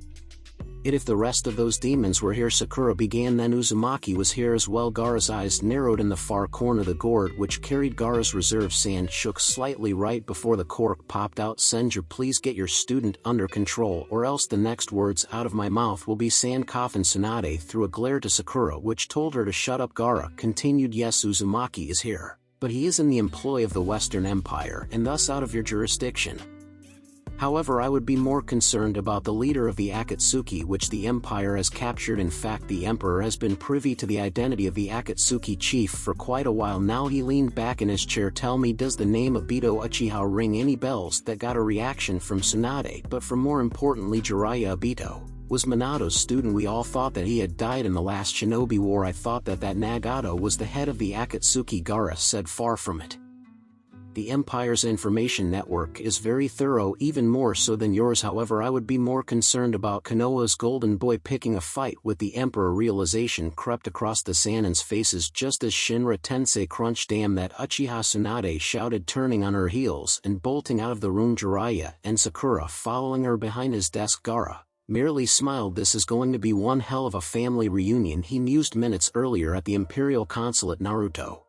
it. If the rest of those demons were here," Sakura began. "Then Uzumaki was here as well." Gaara's eyes narrowed. In the far corner, the gourd which carried Gaara's reserve sand shook slightly right before the cork popped out. "Senju, please get your student under control, or else the next words out of my mouth will be sand coffin." Tsunade threw a glare to Sakura which told her to shut up. Gaara continued, "Yes, Uzumaki is here, but he is in the employ of the Western Empire and thus out of your jurisdiction. However, I would be more concerned about the leader of the Akatsuki, which the Empire has captured. In fact, the Emperor has been privy to the identity of the Akatsuki chief for quite a while now." He leaned back in his chair. "Tell me, does the name Obito Uchiha ring any bells?" That got a reaction from Tsunade, but from more importantly Jiraiya. "Obito was Minato's student. We all thought that he had died in the last shinobi war. I thought that Nagato was the head of the Akatsuki." Gaara said, "Far from it. The Empire's information network is very thorough, even more so than yours. However, I would be more concerned about Konoha's golden boy picking a fight with the Emperor." Realization crept across the Sannin's faces just as Shinra Tensei crunched. "Damn that Uchiha!" Tsunade shouted, turning on her heels and bolting out of the room. Jiraiya and Sakura following her behind his desk. Gaara merely smiled. "This is going to be one hell of a family reunion," he mused. Minutes earlier at the Imperial Consulate, Naruto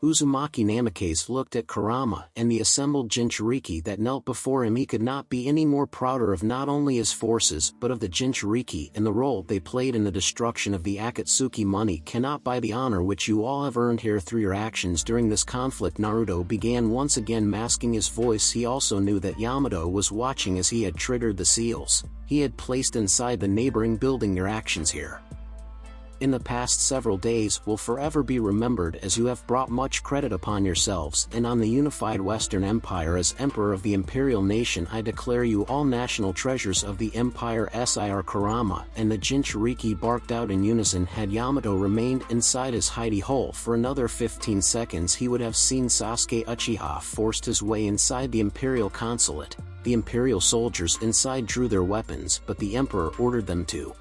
Uzumaki Namikaze looked at Kurama and the assembled Jinchuriki that knelt before him. He could not be any more prouder of not only his forces but of the Jinchuriki and the role they played in the destruction of the Akatsuki. "Money cannot buy the honor which you all have earned here through your actions during this conflict." Naruto began, once again masking his voice. He also knew that Yamato was watching as he had triggered the seals he had placed inside the neighboring building. "Your actions here in the past several days will forever be remembered, as you have brought much credit upon yourselves and on the unified Western Empire. As Emperor of the Imperial Nation, I declare you all national treasures of the Empire." Sir Kurama and the Jinchuriki barked out in unison. Had Yamato remained inside his hidey hole for another 15 seconds, he would have seen Sasuke Uchiha forced his way inside the Imperial Consulate. The Imperial soldiers inside drew their weapons, but the Emperor ordered them to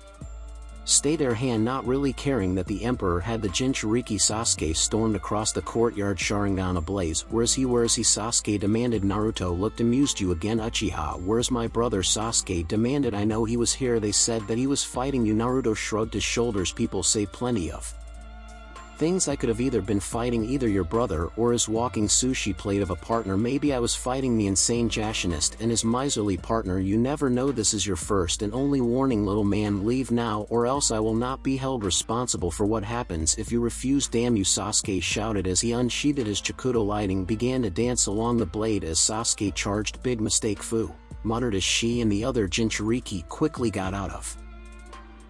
stay their hand, not really caring that the Emperor had the Jinchuriki. Sasuke stormed across the courtyard, Sharingan ablaze. Where is he? Sasuke demanded. Naruto looked amused. "You again, Uchiha? Where's my brother?" Sasuke demanded. "I know he was here. They said that he was fighting you." Naruto shrugged his shoulders. "People say plenty of Things I could have either been fighting either your brother or his walking sushi plate of a partner. Maybe I was fighting the insane Jashinist and his miserly partner. You never know. This is your first and only warning, little man. Leave now or else I will not be held responsible for what happens if you refuse. Damn you, Sasuke shouted as he unsheathed his Chikuto lighting, began to dance along the blade as Sasuke charged. Big mistake, Fu, muttered as she and the other Jinchuriki quickly got out of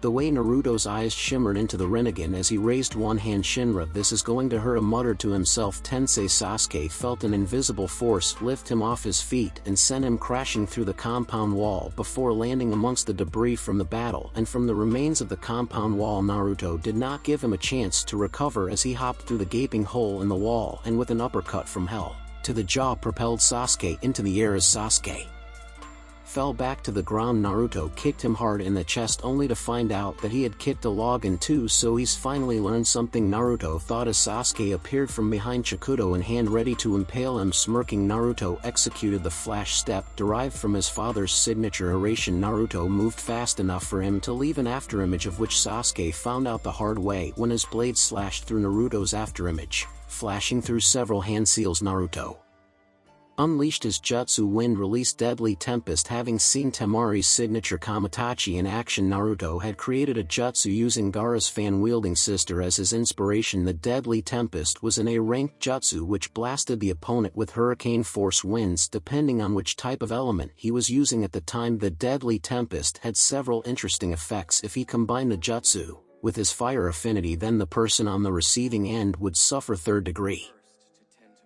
the way. Naruto's eyes shimmered into the Rinnegan as he raised one hand. Shinra, this is going to hurt, muttered to himself. Tensei Sasuke felt an invisible force lift him off his feet and send him crashing through the compound wall before landing amongst the debris from the battle and from the remains of the compound wall. Naruto did not give him a chance to recover as he hopped through the gaping hole in the wall and with an uppercut from hell to the jaw propelled Sasuke into the air. As Sasuke fell back to the ground, Naruto kicked him hard in the chest only to find out that he had kicked a log in two. So he's finally learned something, Naruto thought as Sasuke appeared from behind, Chikuto in hand ready to impale him. Smirking, Naruto executed the flash step derived from his father's signature oration. Naruto moved fast enough for him to leave an afterimage of which Sasuke found out the hard way when his blade slashed through Naruto's afterimage, flashing through several hand seals. Naruto unleashed his jutsu wind release Deadly Tempest. Having seen Temari's signature Kamitachi in action, Naruto had created a jutsu using Gaara's fan-wielding sister as his inspiration. The Deadly Tempest was an A-ranked jutsu which blasted the opponent with hurricane force winds depending on which type of element he was using at the time. The Deadly Tempest had several interesting effects. If he combined the jutsu with his fire affinity, then the person on the receiving end would suffer third-degree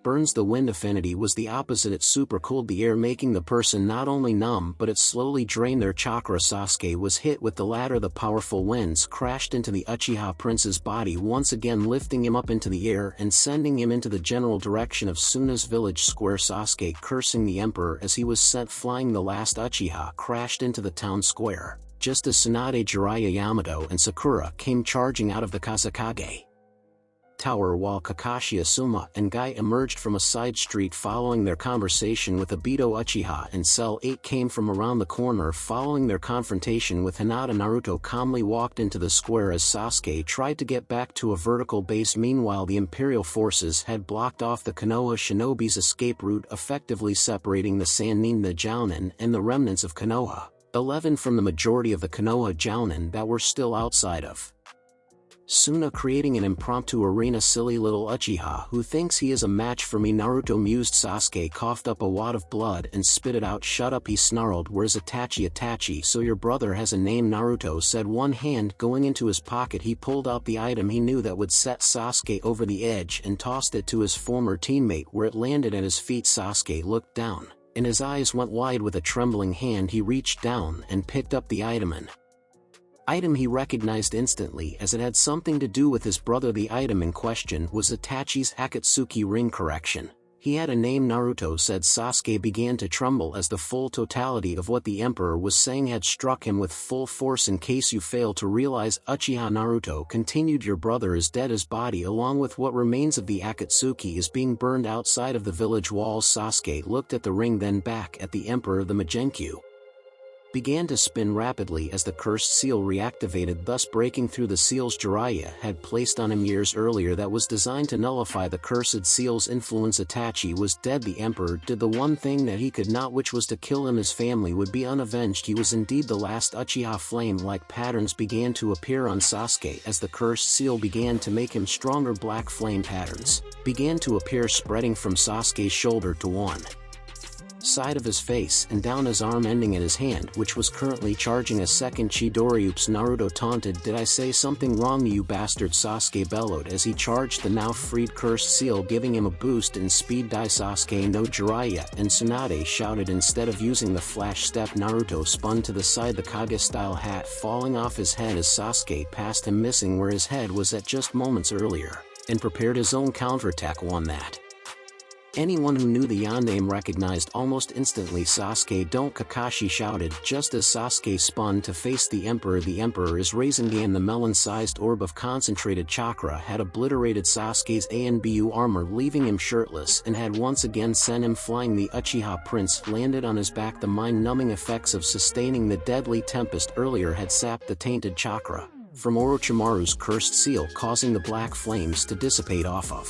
burns. The wind affinity was the opposite. It super cooled the air, making the person not only numb but it slowly drained their chakra. Sasuke was hit with the latter. The powerful winds crashed into the Uchiha prince's body, once again lifting him up into the air and sending him into the general direction of Suna's village square. Sasuke cursing the emperor as he was sent flying. The last Uchiha crashed into the town square just as Tsunade, Jiraiya, Yamato and Sakura came charging out of the Kazekage tower, while Kakashi, Asuma and Guy emerged from a side street following their conversation with Obito. Uchiha and Cell 8 came from around the corner following their confrontation with Hinata. Naruto calmly walked into the square as Sasuke tried to get back to a vertical base. Meanwhile, the Imperial forces had blocked off the Konoha shinobi's escape route, effectively separating the Sannin, the Jounin and the remnants of Konoha 11 from the majority of the Konoha Jounin that were still outside of Suna, creating an impromptu arena. Silly little Uchiha who thinks he is a match for me, Naruto mused. Sasuke coughed up a wad of blood and spit it out. Shut up, he snarled. Where's Itachi? Itachi, so your brother has a name, Naruto said, one hand going into his pocket. He pulled out the item he knew that would set Sasuke over the edge and tossed it to his former teammate, where it landed at his feet. Sasuke looked down and his eyes went wide. With a trembling hand he reached down and picked up the item he recognized instantly as it had something to do with his brother. The item in question was Itachi's Akatsuki ring. Correction, he had a name, Naruto said. Sasuke began to tremble as the full totality of what the Emperor was saying had struck him with full force. In case you fail to realize, Uchiha, Naruto continued, your brother is dead. His body along with what remains of the Akatsuki is being burned outside of the village walls. Sasuke looked at the ring, then back at the Emperor. The Magenkyu began to spin rapidly as the cursed seal reactivated, thus breaking through the seals Jiraiya had placed on him years earlier that was designed to nullify the cursed seal's influence. Itachi was dead. The Emperor did the one thing that he could not, which was to kill him. His family would be unavenged. He was indeed the last Uchiha. Flame-like patterns began to appear on Sasuke as the cursed seal began to make him stronger. Black flame patterns began to appear, spreading from Sasuke's shoulder to one side of his face and down his arm, ending in his hand, which was currently charging a second Chidori. Oops, Naruto taunted. Did I say something wrong, you bastard? Sasuke bellowed as he charged the now freed cursed seal, giving him a boost in speed. Die, Sasuke, no! Jiraiya and Tsunade shouted. Instead of using the flash step, Naruto spun to the side, the Kage-style hat falling off his head as Sasuke passed him, missing where his head was at just moments earlier, and prepared his own counterattack, one that anyone who knew the Yondaime recognized almost instantly. Sasuke, don't! Kakashi shouted just as Sasuke spun to face the Emperor. The Emperor is Rasengan. The melon-sized orb of concentrated chakra had obliterated Sasuke's Anbu armor, leaving him shirtless, and had once again sent him flying. The Uchiha prince landed on his back. The mind-numbing effects of sustaining the deadly tempest earlier had sapped the tainted chakra from Orochimaru's cursed seal, causing the black flames to dissipate off of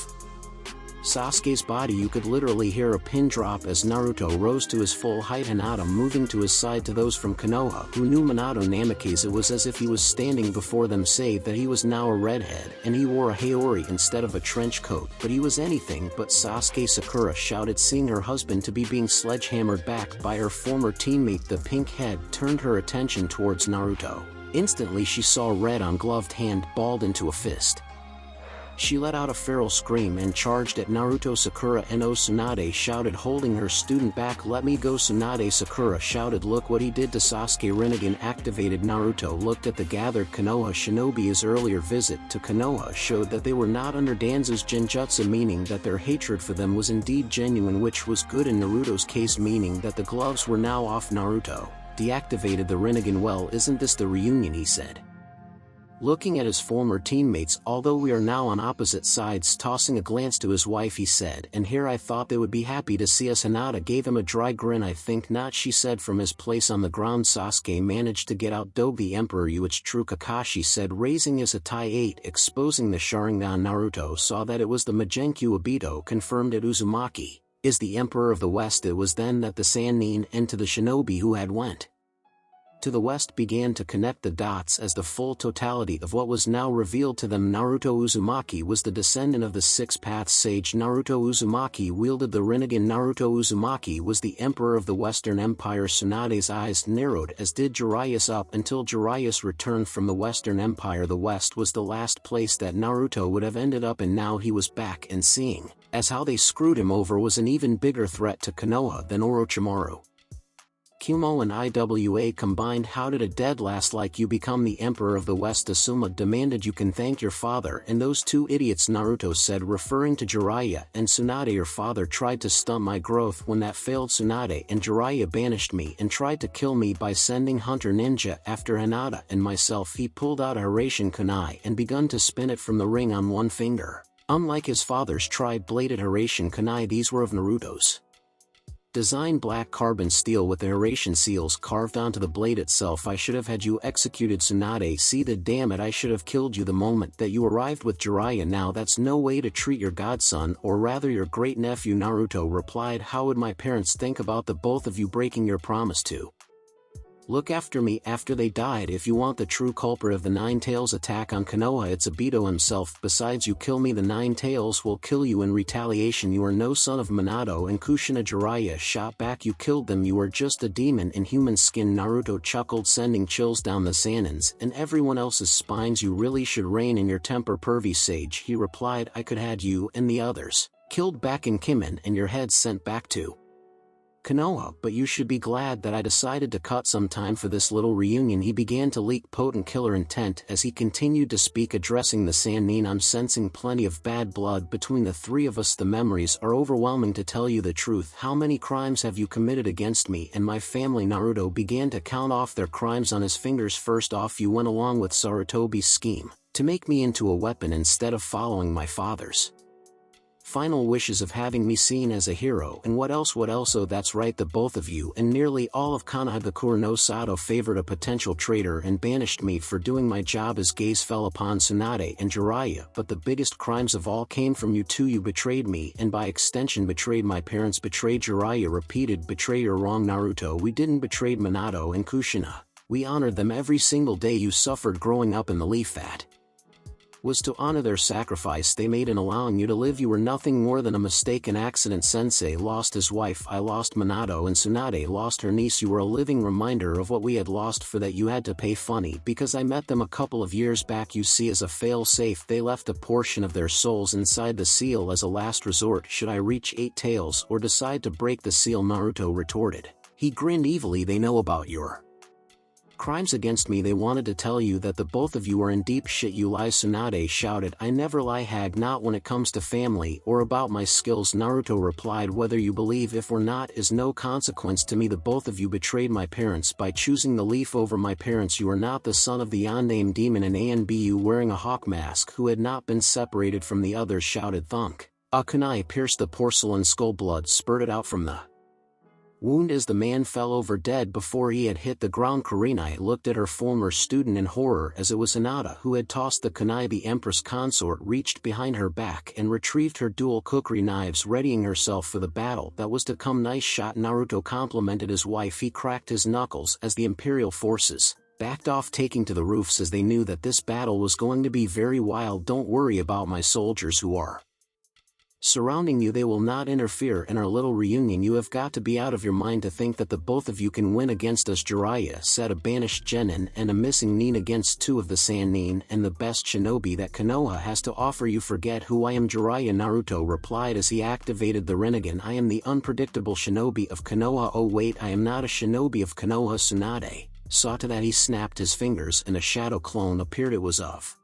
Sasuke's body. You could literally hear a pin drop as Naruto rose to his full height, Hinata moving to his side. To those from Konoha who knew Minato Namikaze, it was as if he was standing before them, save that he was now a redhead and he wore a haori instead of a trench coat, but he was anything but Sasuke. Sakura shouted, seeing her husband to be being sledgehammered back by her former teammate. The pink head turned her attention towards Naruto. Instantly she saw a red ungloved hand balled into a fist. She let out a feral scream and charged at Naruto. Sakura and Tsunade shouted, holding her student back. Let me go, Tsunade. Sakura shouted, look what he did to Sasuke. Rinnegan activated. Naruto looked at the gathered Konoha shinobi. His earlier visit to Konoha showed that they were not under Danzo's genjutsu, meaning that their hatred for them was indeed genuine, which was good in Naruto's case, meaning that the gloves were now off. Naruto deactivated the Rinnegan. Well, isn't this the reunion, he said, looking at his former teammates. Although we are now on opposite sides. Tossing a glance to his wife, he said, and here I thought they would be happy to see us. Hinata gave him a dry grin. I think not, she said from his place on the ground. Sasuke managed to get out. Dove the Emperor, you, it's true, Kakashi said, raising his Hatai 8, exposing the Sharingan. Naruto saw that it was the Magenkyu. Obito confirmed it. Uzumaki is the Emperor of the West. It was then that the Sannin and to the shinobi who had went to the west began to connect the dots as the full totality of what was now revealed to them. Naruto Uzumaki was the descendant of the Six Paths sage. Naruto Uzumaki wielded the Rinnegan. Naruto Uzumaki was the Emperor of the Western Empire. Tsunade's eyes narrowed, as did Jiraiya's. Up until Jiraiya's returned from the Western Empire, the West was the last place that Naruto would have ended up in. Now he was back, and seeing as how they screwed him over was an even bigger threat to Konoha than Orochimaru. Kumo and Iwa combined. How did a dead last like you become the Emperor of the West? Asuma demanded. You can thank your father and those two idiots, Naruto said, referring to Jiraiya and Tsunade. Your father tried to stunt my growth. When that failed, Tsunade and Jiraiya banished me and tried to kill me by sending Hunter Ninja after Hinata and myself. He pulled out a Hiraishin kunai and begun to spin it from the ring on one finger. Unlike his father's tri-bladed Hiraishin kunai, these were of Naruto's design, black carbon steel with the Hiraishin seals carved onto the blade itself. I should have had you executed, Tsunade. See the damn it, I should have killed you the moment that you arrived with Jiraiya. Now that's no way to treat your godson, or rather your great-nephew. Naruto replied, how would my parents think about the both of you breaking your promise to look after me after they died? If you want the true culprit of the Nine Tails attack on Konoha, it's Obito himself. Besides, you kill me, the Nine Tails will kill you in retaliation. You are no son of Minato and Kushina. Jiraiya shot back, you killed them, you are just a demon in human skin. Naruto chuckled, sending chills down the Sanin's and everyone else's spines. You really should rein in your temper, pervy sage, he replied. I could had you and the others killed back in Kimen and your heads sent back to Konoha, but you should be glad that I decided to cut some time for this little reunion. He began to leak potent killer intent as he continued to speak, addressing the Sannin. I'm sensing plenty of bad blood between the three of us. The memories are overwhelming, to tell you the truth. How many crimes have you committed against me and my family? Naruto began to count off their crimes on his fingers. First off, you went along with Sarutobi's scheme to make me into a weapon instead of following my father's final wishes of having me seen as a hero. And what else? Oh, that's right, the both of you and nearly all of Konohagakure no Sato favored a potential traitor and banished me for doing my job. His gaze fell upon Tsunade and Jiraiya. But the biggest crimes of all came from you two. You betrayed me and by extension betrayed my parents. Betrayed? Jiraiya repeated. Betray? You're wrong, Naruto. We didn't betray Minato and Kushina. We honored them every single day you suffered growing up in the leaf. That was to honor their sacrifice they made in allowing you to live. You were nothing more than a mistake, an accident. Sensei lost his wife, I lost Minato, and Tsunade lost her niece. You were a living reminder of what we had lost. For that you had to pay. Funny, because I met them a couple of years back. You see, as a fail-safe they left a portion of their souls inside the seal as a last resort should I reach 8 tails or decide to break the seal, Naruto retorted. He grinned evilly. They know about your crimes against me. They wanted to tell you that the both of you are in deep shit. You lie, Tsunade shouted. I never lie, hag, not when it comes to family or about my skills, Naruto replied. Whether you believe if or not is no consequence to me. The both of you betrayed my parents by choosing the leaf over my parents. You are not the son of the unnamed demon in Anbu wearing a hawk mask who had not been separated from the others, shouted. Thunk. A kunai pierced the porcelain skull. Blood spurted out from the Wounded as the man fell over dead before he had hit the ground, Kurenai looked at her former student in horror as it was Hinata who had tossed the kunai. The Empress consort reached behind her back and retrieved her dual kukri knives, readying herself for the battle that was to come. Nice shot, Naruto complimented his wife. He cracked his knuckles as the Imperial forces backed off, taking to the roofs as they knew that this battle was going to be very wild. Don't worry about my soldiers who are surrounding you, they will not interfere in our little reunion. You have got to be out of your mind to think that the both of you can win against us. Jiraiya said, a banished genin and a missing nin against two of the Sannin and the best shinobi that Konoha has to offer. You forget who I am, Jiraiya, Naruto replied as he activated the Rinnegan. I am the unpredictable shinobi of Konoha. Oh wait, I am not a shinobi of Konoha. Tsunade saw to that. He snapped his fingers and a shadow clone appeared. It was of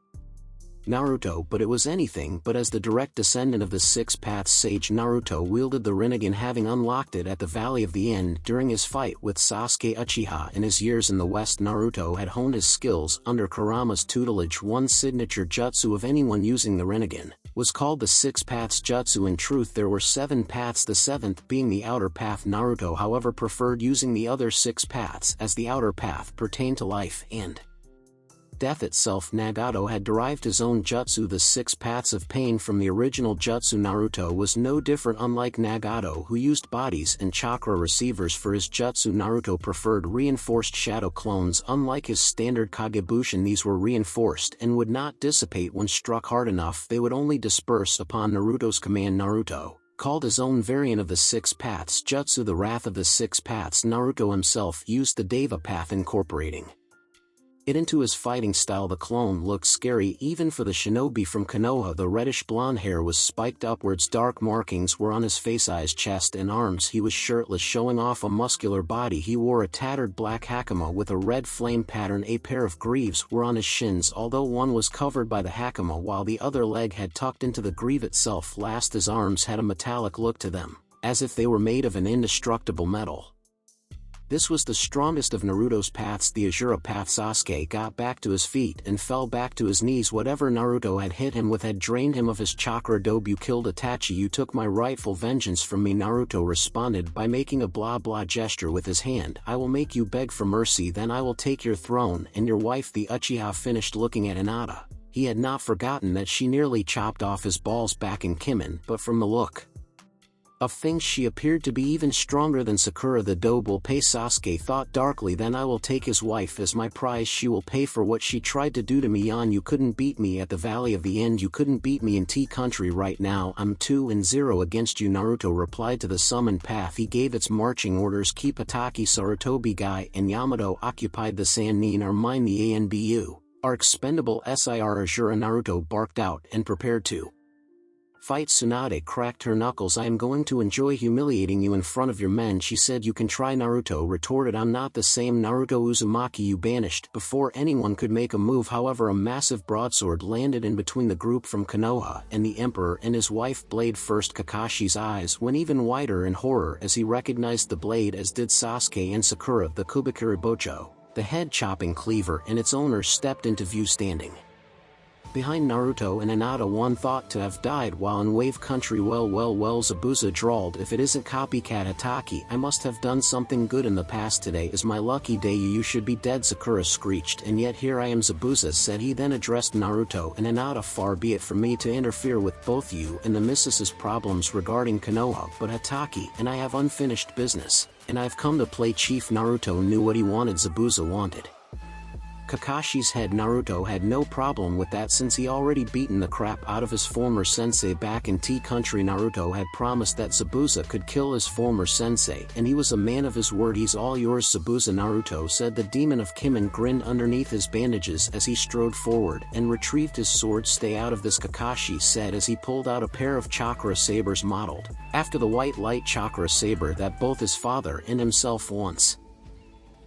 Naruto, but it was anything but. As the direct descendant of the Six Paths sage, Naruto wielded the Rinnegan, having unlocked it at the Valley of the End during his fight with Sasuke Uchiha. In his years in the West, Naruto had honed his skills under Kurama's tutelage. One signature jutsu of anyone using the Rinnegan was called the Six Paths Jutsu. In truth, there were 7 paths, the 7th being the outer path. Naruto, however, preferred using the other 6 paths, as the outer path pertained to life and death itself. Nagato had derived his own jutsu, the 6 paths of pain, from the original jutsu. Naruto was no different. Unlike Nagato, who used bodies and chakra receivers for his jutsu, Naruto preferred reinforced shadow clones. Unlike his standard Kagebushin, these were reinforced and would not dissipate when struck hard enough. They would only disperse upon Naruto's command. Naruto called his own variant of the 6 paths jutsu the Wrath of the 6 Paths. Naruto himself used the Deva path, incorporating it into his fighting style. The clone looked scary even for the shinobi from Konoha. The reddish blonde hair was spiked upwards, dark markings were on his face, eyes, chest and arms. He was shirtless, showing off a muscular body. He wore a tattered black hakama with a red flame pattern. A pair of greaves were on his shins, although one was covered by the hakama while the other leg had tucked into the greave itself. Last, his arms had a metallic look to them, as if they were made of an indestructible metal. This was the strongest of Naruto's paths, the Asura path. Sasuke got back to his feet and fell back to his knees. Whatever Naruto had hit him with had drained him of his chakra. Dobe, you killed Itachi. You took my rightful vengeance from me. Naruto responded by making a blah blah gesture with his hand. I will make you beg for mercy, then I will take your throne and your wife. The Uchiha finished looking at Hinata. He had not forgotten that she nearly chopped off his balls back in Kimen, but from the look of things she appeared to be even stronger than Sakura. The Dobe will pay, Sasuke thought darkly. Then I will take his wife as my prize. She will pay for what she tried to do to me. Yan, you couldn't beat me at the Valley of the End. You couldn't beat me in T-Country. Right now I'm 2-0 against you. Naruto replied to the summoned path. He gave its marching orders. Keep Itachi, Sarutobi Gai and Yamato occupied the Sannin. Are mine. The Anbu are expendable. Sir Asura. Naruto barked out and prepared to fight. Tsunade cracked her knuckles. I am going to enjoy humiliating you in front of your men, she said. You can try, Naruto retorted. I'm not the same Naruto Uzumaki. You banished. Before anyone could make a move, however, a massive broadsword landed in between the group from Konoha and the Emperor and his wife. Blade first. Kakashi's eyes went even wider in horror as he recognized the blade, as did Sasuke and Sakura. The Kubikuri Bocho, the head-chopping cleaver, and its owner stepped into view, standing behind Naruto and Hinata, one thought to have died while in Wave Country. Well, Zabuza drawled. If it isn't copycat Hataki, I must have done something good in the past. Today is my lucky day. You should be dead, Sakura screeched. And yet here I am, Zabuza said. He then addressed Naruto and Hinata. Far be it from me to interfere with both you and the missus's problems regarding Konoha, but Hataki and I have unfinished business, and I've come to play chief. Naruto knew what he wanted. Zabuza wanted Kakashi's head. Naruto had no problem with that, since he already beaten the crap out of his former sensei back in T-Country. Naruto had promised that Zabuza could kill his former sensei, and he was a man of his word. He's all yours, Zabuza, Naruto said. The demon of Kimen grinned underneath his bandages as he strode forward and retrieved his sword. Stay out of this, Kakashi said as he pulled out a pair of chakra sabers modeled after the white light chakra saber that both his father and himself once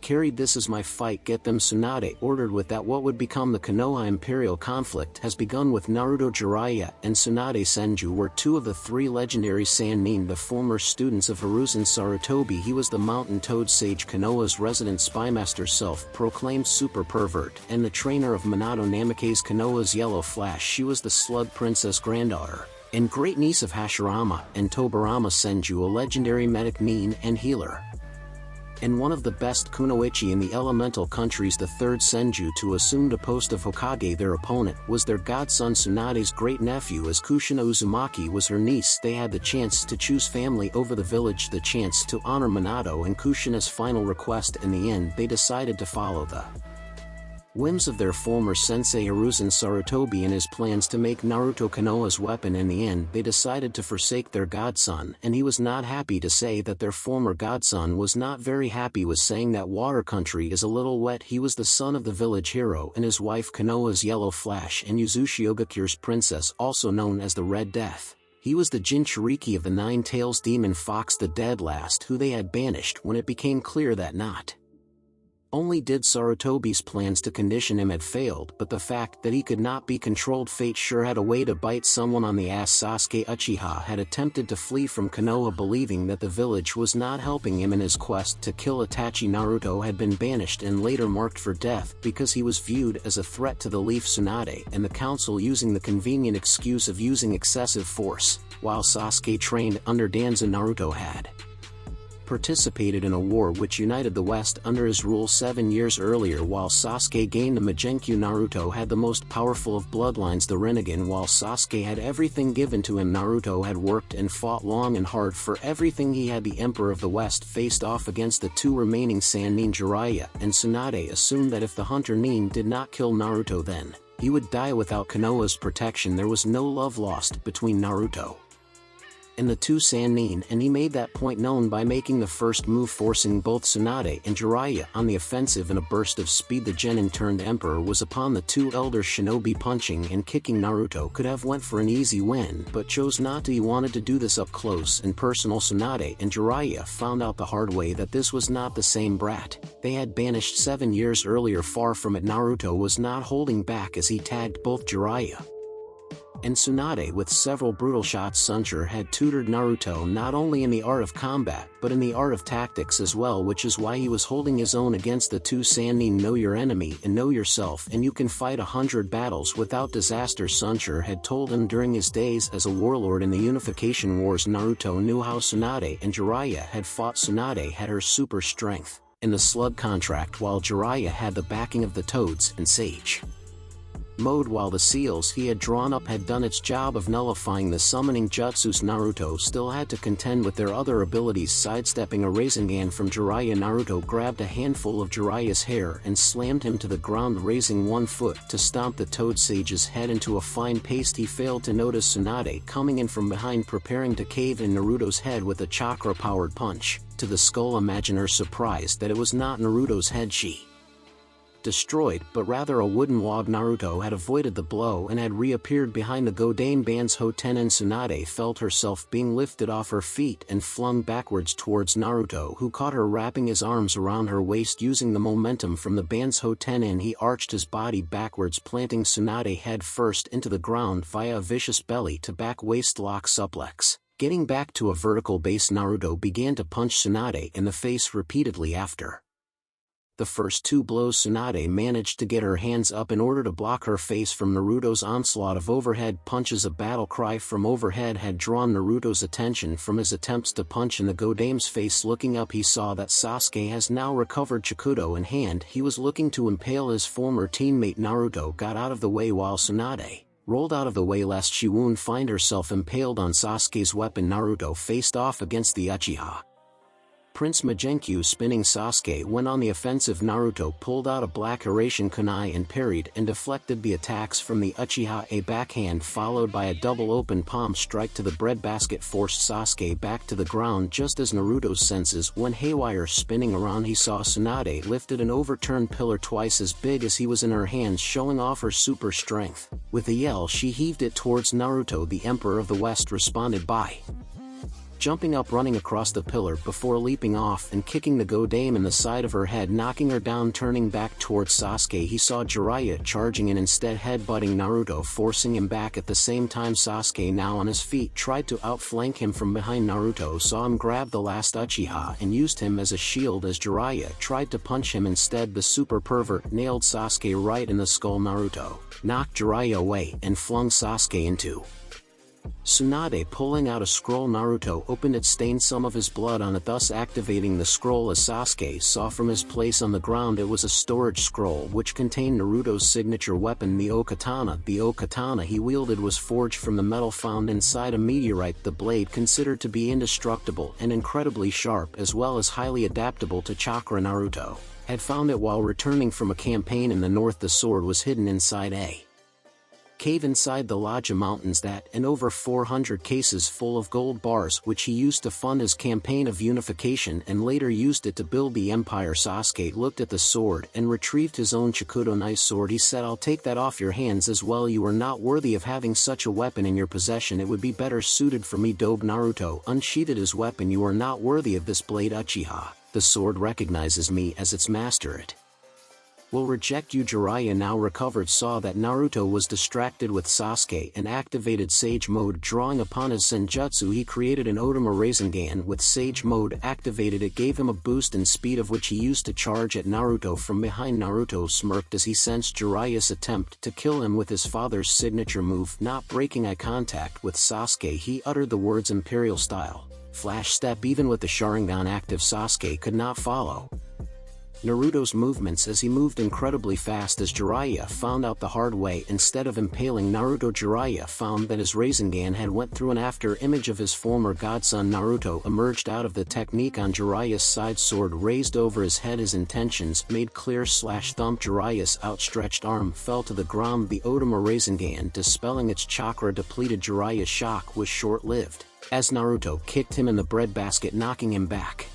carried. This is my fight. Get them, Tsunade ordered. With that, what would become the Konoha Imperial conflict has begun. With Naruto, Jiraiya and Tsunade Senju were 2 of the 3 legendary Sannin, the former students of Hiruzen Sarutobi. He was the Mountain Toad Sage, Konoha's resident spymaster, self-proclaimed super pervert, and the trainer of Minato Namikaze, Konoha's Yellow Flash. She was the Slug Princess granddaughter and great niece of Hashirama and Tobirama Senju, a legendary medic, nin, and healer. And one of the best kunoichi in the elemental countries, the third senjutsu assumed a post of Hokage. Their opponent was their godson Tsunade's great-nephew, as Kushina Uzumaki was her niece. They had the chance to choose family over the village, the chance to honor Minato and Kushina's final request. In the end, they decided to follow the whims of their former sensei Hiruzen Sarutobi and his plans to make Naruto Konoha's weapon. In the end, they decided to forsake their godson, and he was not happy to say that their former godson was not very happy with saying that water country is a little wet. He was the son of the village hero and his wife Konoha's Yellow Flash and Yuzushi Ogakure's princess, also known as the Red Death. He was the Jinchuriki of the Nine-Tails demon fox, the dead last, who they had banished when it became clear that not only did Sarutobi's plans to condition him had failed, but the fact that he could not be controlled. Fate sure had a way to bite someone on the ass. Sasuke Uchiha had attempted to flee from Konoha, believing that the village was not helping him in his quest to kill Itachi. Naruto had been banished and later marked for death because he was viewed as a threat to the Leaf Tsunade and the council, using the convenient excuse of using excessive force. While Sasuke trained under Danzo, Naruto had participated in a war which united the West under his rule 7 years earlier. While Sasuke gained the Magenkyu, Naruto had the most powerful of bloodlines, the Rinnegan. While Sasuke had everything given to him, Naruto had worked and fought long and hard for everything he had. The Emperor of the West faced off against the two remaining Sannin, Jiraiya and Tsunade, assumed that if the Hunter Nin did not kill Naruto, then he would die without Konoha's protection. There was no love lost between Naruto and the two Sannin, and he made that point known by making the first move, forcing both Tsunade and Jiraiya on the offensive. In a burst of speed, the Genin turned Emperor was upon the two elder shinobi. Punching and kicking, Naruto could have went for an easy win, but chose not to. He wanted to do this up close and personal. Tsunade and Jiraiya found out the hard way that this was not the same brat they had banished 7 years earlier. Far from it, Naruto was not holding back as he tagged both Jiraiya and Tsunade with several brutal shots. Suncher had tutored Naruto not only in the art of combat but in the art of tactics as well, which is why he was holding his own against the two Sannin. Know your enemy and know yourself, and you can fight 100 battles without disaster, Suncher had told him during his days as a warlord in the Unification Wars. Naruto knew how Tsunade and Jiraiya had fought. Tsunade had her super strength in the Slug contract, while Jiraiya had the backing of the Toads and Sage mode, while the seals he had drawn up had done its job of nullifying the summoning jutsus. Naruto still had to contend with their other abilities. Sidestepping a Rasengan from Jiraiya, Naruto grabbed a handful of Jiraiya's hair and slammed him to the ground, raising one foot to stomp the Toad Sage's head into a fine paste. He failed to notice Tsunade coming in from behind, preparing to cave in Naruto's head with a chakra-powered punch to the skull. Imagine her surprise that it was not Naruto's head she destroyed, but rather a wooden log. Naruto had avoided the blow and had reappeared behind the Godame band's Hoten, and Tsunade felt herself being lifted off her feet and flung backwards towards Naruto, who caught her, wrapping his arms around her waist. Using the momentum from the band's Hoten, and he arched his body backwards, planting Tsunade head first into the ground via a vicious belly to back waist lock suplex. Getting back to a vertical base, Naruto began to punch Tsunade in the face repeatedly. After the first two blows, Tsunade managed to get her hands up in order to block her face from Naruto's onslaught of overhead punches. A battle cry from overhead had drawn Naruto's attention from his attempts to punch in the Godame's face. Looking up, he saw that Sasuke has now recovered Chikudo in hand. He was looking to impale his former teammate. Naruto got out of the way while Tsunade rolled out of the way lest she would find herself impaled on Sasuke's weapon. Naruto faced off against the Uchiha Prince Magenkyu. Spinning Sasuke went on the offensive. Naruto pulled out a black Hiraishin kunai and parried and deflected the attacks from the Uchiha. A backhand followed by a double open palm strike to the breadbasket forced Sasuke back to the ground. Just as Naruto's senses went haywire, spinning around, he saw Tsunade lifted an overturned pillar twice as big as he was in her hands, showing off her super strength. With a yell, she heaved it towards Naruto. The Emperor of the West responded by jumping up, running across the pillar before leaping off and kicking the Godame in the side of her head, knocking her down. Turning back towards Sasuke, he saw Jiraiya charging in, instead headbutting Naruto, forcing him back. At the same time, Sasuke, now on his feet, tried to outflank him from behind. Naruto saw him grab the last Uchiha and used him as a shield as Jiraiya tried to punch him. Instead, the super pervert nailed Sasuke right in the skull. Naruto knocked Jiraiya away and flung Sasuke into Tsunade, pulling out a scroll. Naruto opened it, stained some of his blood on it, thus activating the scroll. As Sasuke saw from his place on the ground, it was a storage scroll which contained Naruto's signature weapon, the Okatana. The Okatana he wielded was forged from the metal found inside a meteorite, the blade considered to be indestructible and incredibly sharp, as well as highly adaptable to chakra. Naruto had found it while returning from a campaign in the north. The sword was hidden inside a cave inside the Lodja Mountains, that and over 400 cases full of gold bars, which he used to fund his campaign of unification and later used it to build the empire. Sasuke looked at the sword and retrieved his own Chikudo knife sword. He said, "I'll take that off your hands as well. You are not worthy of having such a weapon in your possession. It would be better suited for me." Dobe Naruto unsheathed his weapon. "You are not worthy of this blade, Uchiha. The sword recognizes me as its master. It will reject you." Jiraiya, now recovered, saw that Naruto was distracted with Sasuke and activated Sage Mode. Drawing upon his Senjutsu, he created an Otama Rasengan. With Sage Mode activated, it gave him a boost in speed, of which he used to charge at Naruto from behind. Naruto smirked as he sensed Jiraiya's attempt to kill him with his father's signature move. Not breaking eye contact with Sasuke, he uttered the words "Imperial Style, Flash Step." Even with the Sharingan active, Sasuke could not follow Naruto's movements as he moved incredibly fast. As Jiraiya found out the hard way, instead of impaling Naruto, Jiraiya found that his Rasengan had went through an after image of his former godson. Naruto emerged out of the technique on Jiraiya's side, sword raised over his head, his intentions made clear. Thump. Jiraiya's outstretched arm fell to the ground, the Otama Rasengan dispelling its chakra depleted. Jiraiya's shock was short-lived, as Naruto kicked him in the breadbasket, knocking him back,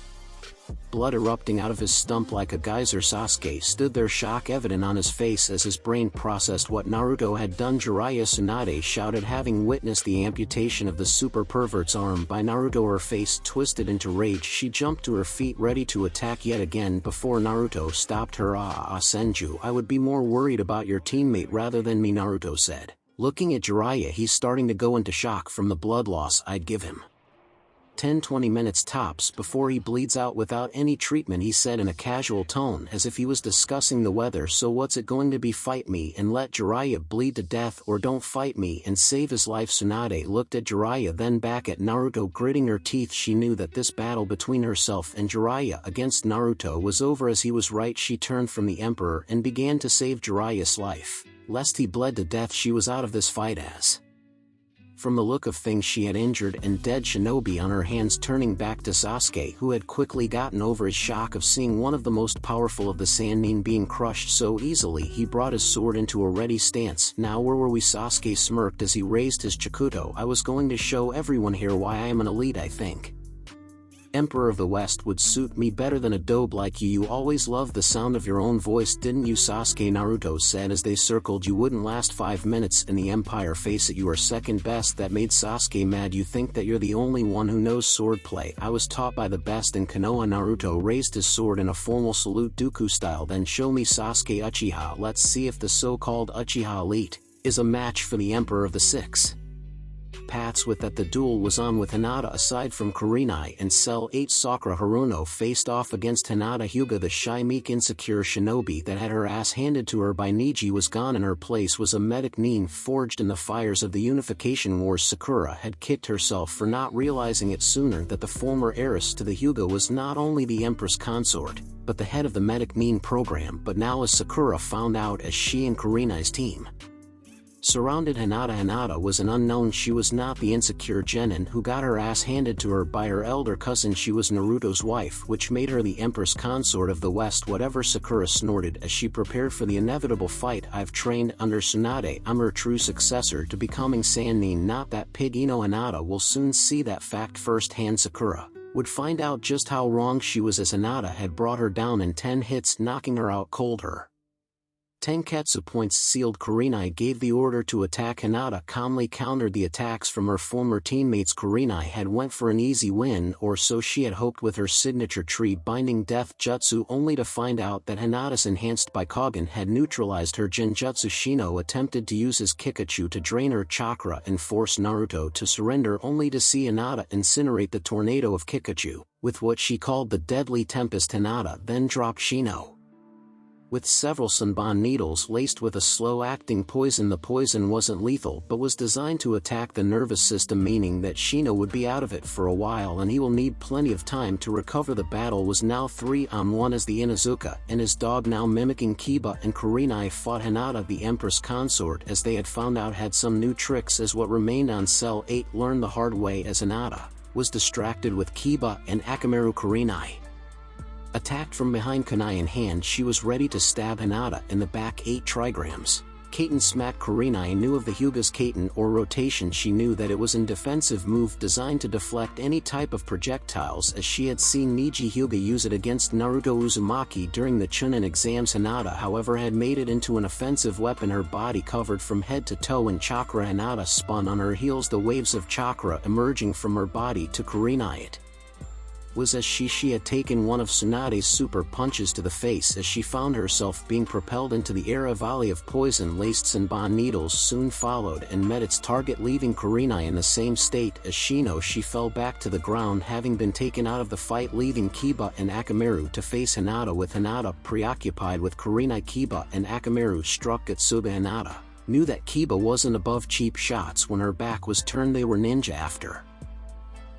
blood erupting out of his stump like a geyser. Sasuke stood there, shock evident on his face as his brain processed what Naruto had done. Jiraiya, Tsunade shouted, having witnessed the amputation of the super pervert's arm by Naruto. Her face twisted into rage. She jumped to her feet, ready to attack yet again, before Naruto stopped her. Senju, I would be more worried about your teammate rather than me," Naruto said. Looking at Jiraiya, he's starting to go into shock from the blood loss. I'd give him 10-20 minutes tops before he bleeds out without any treatment, he said in a casual tone, as if he was discussing the weather. "So what's it going to be? Fight me and let Jiraiya bleed to death, or don't fight me and save his life?" Tsunade looked at Jiraiya, then back at Naruto, gritting her teeth. She knew that this battle between herself and Jiraiya against Naruto was over, as he was right. She turned from the Emperor and began to save Jiraiya's life, lest he bled to death. She was out of this fight, as from the look of things she had injured and dead shinobi on her hands. Turning back to Sasuke, who had quickly gotten over his shock of seeing one of the most powerful of the Sannin being crushed so easily, he brought his sword into a ready stance. "Now where were we?" Sasuke smirked as he raised his Chikuto. "I was going to show everyone here why I am an elite. I think Emperor of the West would suit me better than a dobe like you. You always loved the sound of your own voice, didn't you, Sasuke?" Naruto said as they circled. "You wouldn't last 5 minutes in the Empire. Face it, you are second best." That made Sasuke mad. "You think that you're the only one who knows swordplay? I was taught by the best in Konoha." Naruto raised his sword in a formal salute, Dooku style. "Then show me, Sasuke." "Uchiha, let's see if the so-called Uchiha elite is a match for the Emperor of the Six Paths." With that, the duel was on, with Hinata aside from Kurenai and Cell 8. Sakura Haruno faced off against Hinata. Hyuga, the shy, meek, insecure shinobi that had her ass handed to her by Neji, was gone. In her place was a medic Nin, forged in the fires of the Unification Wars. Sakura had kicked herself for not realizing it sooner that the former heiress to the Hyuga was not only the Empress consort, but the head of the medic Nin program. But now, as Sakura found out, as she and Kurenai's team surrounded Hinata, Hinata was an unknown. She was not the insecure genin who got her ass handed to her by her elder cousin. She was Naruto's wife, which made her the Empress consort of the West. Whatever, Sakura snorted as she prepared for the inevitable fight. "I've trained under Tsunade. I'm her true successor to becoming Sannin, not that pig Ino." Hinata will soon see that fact firsthand. Sakura would find out just how wrong she was, as Hinata had brought her down in 10 hits, knocking her out cold. Her Tenketsu points sealed. Kurenai gave the order to attack. Hinata calmly countered the attacks from her former teammates. Kurenai had went for an easy win, or so she had hoped, with her signature tree binding death jutsu, only to find out that Hinata's enhanced Bikogen had neutralized her Genjutsu. Shino attempted to use his Kikachu to drain her chakra and force Naruto to surrender, only to see Hinata incinerate the tornado of Kikachu with what she called the Deadly Tempest. Hinata then dropped Shino with several Senbon needles laced with a slow-acting poison. The poison wasn't lethal but was designed to attack the nervous system, meaning that Shino would be out of it for a while and he will need plenty of time to recover. The battle was now 3-on-1 as the Inuzuka and his dog, now mimicking Kiba and Kurenai, fought Hinata, the Empress consort, as they had found out had some new tricks as what remained on Cell 8 learned the hard way, as Hinata was distracted with Kiba and Akamaru. Kurenai attacked from behind, kunai in hand. She was ready to stab Hinata in the back. 8 trigrams. Kaiten smacked Kurenai. Knew of the Hyuga's Kaiten or rotation. She knew that it was a defensive move designed to deflect any type of projectiles, as she had seen Niji Hyuga use it against Naruto Uzumaki during the Chunin exams. Hinata, however, had made it into an offensive weapon. Her body covered from head to toe in chakra. Hinata spun on her heels, the waves of chakra emerging from her body to Kurenai. It was as she had taken one of Tsunade's super punches to the face, as she found herself being propelled into the air. A volley of poison-laced Senbon needles soon followed and met its target, leaving Kurenai in the same state as Shino. She fell back to the ground, having been taken out of the fight, leaving Kiba and Akamaru to face Hinata. With Hinata preoccupied with Kurenai, Kiba and Akamaru struck at Tsuba. Hinata knew that Kiba wasn't above cheap shots. When her back was turned, they were ninja after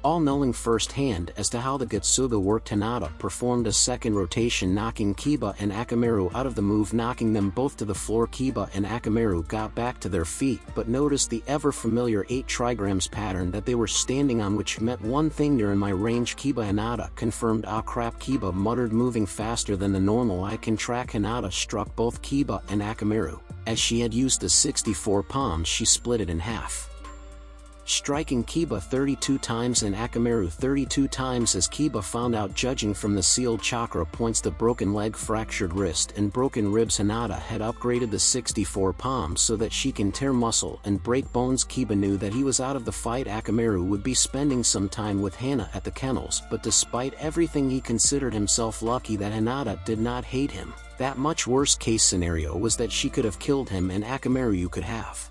all, knowing firsthand as to how the Getsuga worked. Hinata performed a second rotation, knocking Kiba and Akamaru out of the move, knocking them both to the floor. Kiba and Akamaru got back to their feet but noticed the ever-familiar 8 trigrams pattern that they were standing on, which meant one thing: "You're in my range." Kiba. Hinata confirmed. "Ah crap," Kiba muttered, moving faster than the normal. "I can track." Hinata struck both Kiba and Akamaru. As she had used the 64 palms, she split it in half, striking Kiba 32 times and Akamaru 32 times. As Kiba found out, judging from the sealed chakra points, the broken leg, fractured wrist and broken ribs, Hinata had upgraded the 64 palms so that she can tear muscle and break bones. Kiba knew that he was out of the fight. Akamaru would be spending some time with Hana at the kennels, but despite everything he considered himself lucky that Hinata did not hate him that much. Worst case scenario was that she could have killed him and Akamaru could have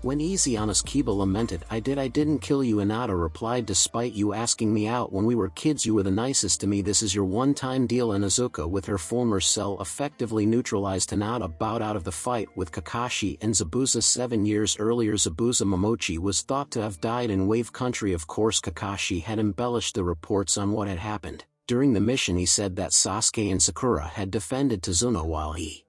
went easy on us. Kiba lamented. I didn't kill you." Hinata replied, "Despite you asking me out when we were kids, you were the nicest to me. This is your one-time deal." Inuzuka, with her former cell effectively neutralized, Hinata bowed out of the fight with Kakashi and Zabuza. 7 years earlier, Zabuza Momochi was thought to have died in Wave Country. Of course, Kakashi had embellished the reports on what had happened. During the mission, he said that Sasuke and Sakura had defended Tsuno while he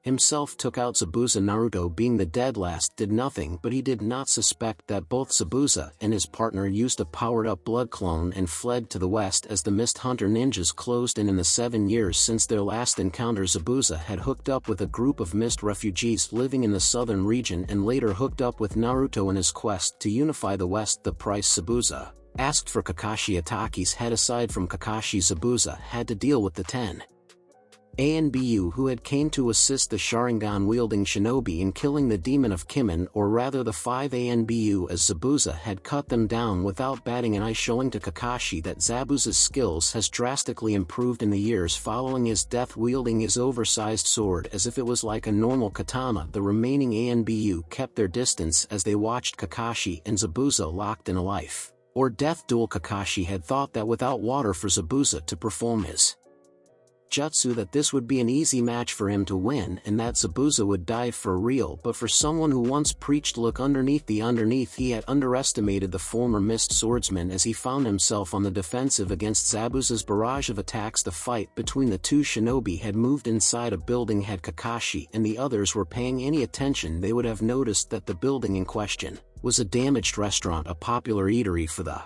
himself took out Zabuza. Naruto, being the dead last, did nothing, but he did not suspect that both Zabuza and his partner used a powered-up blood clone and fled to the west as the Mist Hunter ninjas closed in. In the 7 years since their last encounter, Zabuza had hooked up with a group of Mist refugees living in the southern region and later hooked up with Naruto in his quest to unify the west. The price Zabuza asked for Kakashi Itachi's head. Aside from Kakashi, Zabuza had to deal with the 10 ANBU who had came to assist the Sharingan-wielding shinobi in killing the demon of Kimen, or rather the 5 ANBU, as Zabuza had cut them down without batting an eye, showing to Kakashi that Zabuza's skills has drastically improved in the years following his death, wielding his oversized sword as if it was like a normal katana. The remaining ANBU kept their distance as they watched Kakashi and Zabuza locked in a life or death duel. Kakashi had thought that without water for Zabuza to perform his jutsu that this would be an easy match for him to win and that Zabuza would die for real, but for someone who once preached look underneath the underneath, he had underestimated the former Mist swordsman as he found himself on the defensive against Zabuza's barrage of attacks. The fight between the two shinobi had moved inside a building. Had Kakashi and the others were paying any attention, they would have noticed that the building in question was a damaged restaurant, a popular eatery for the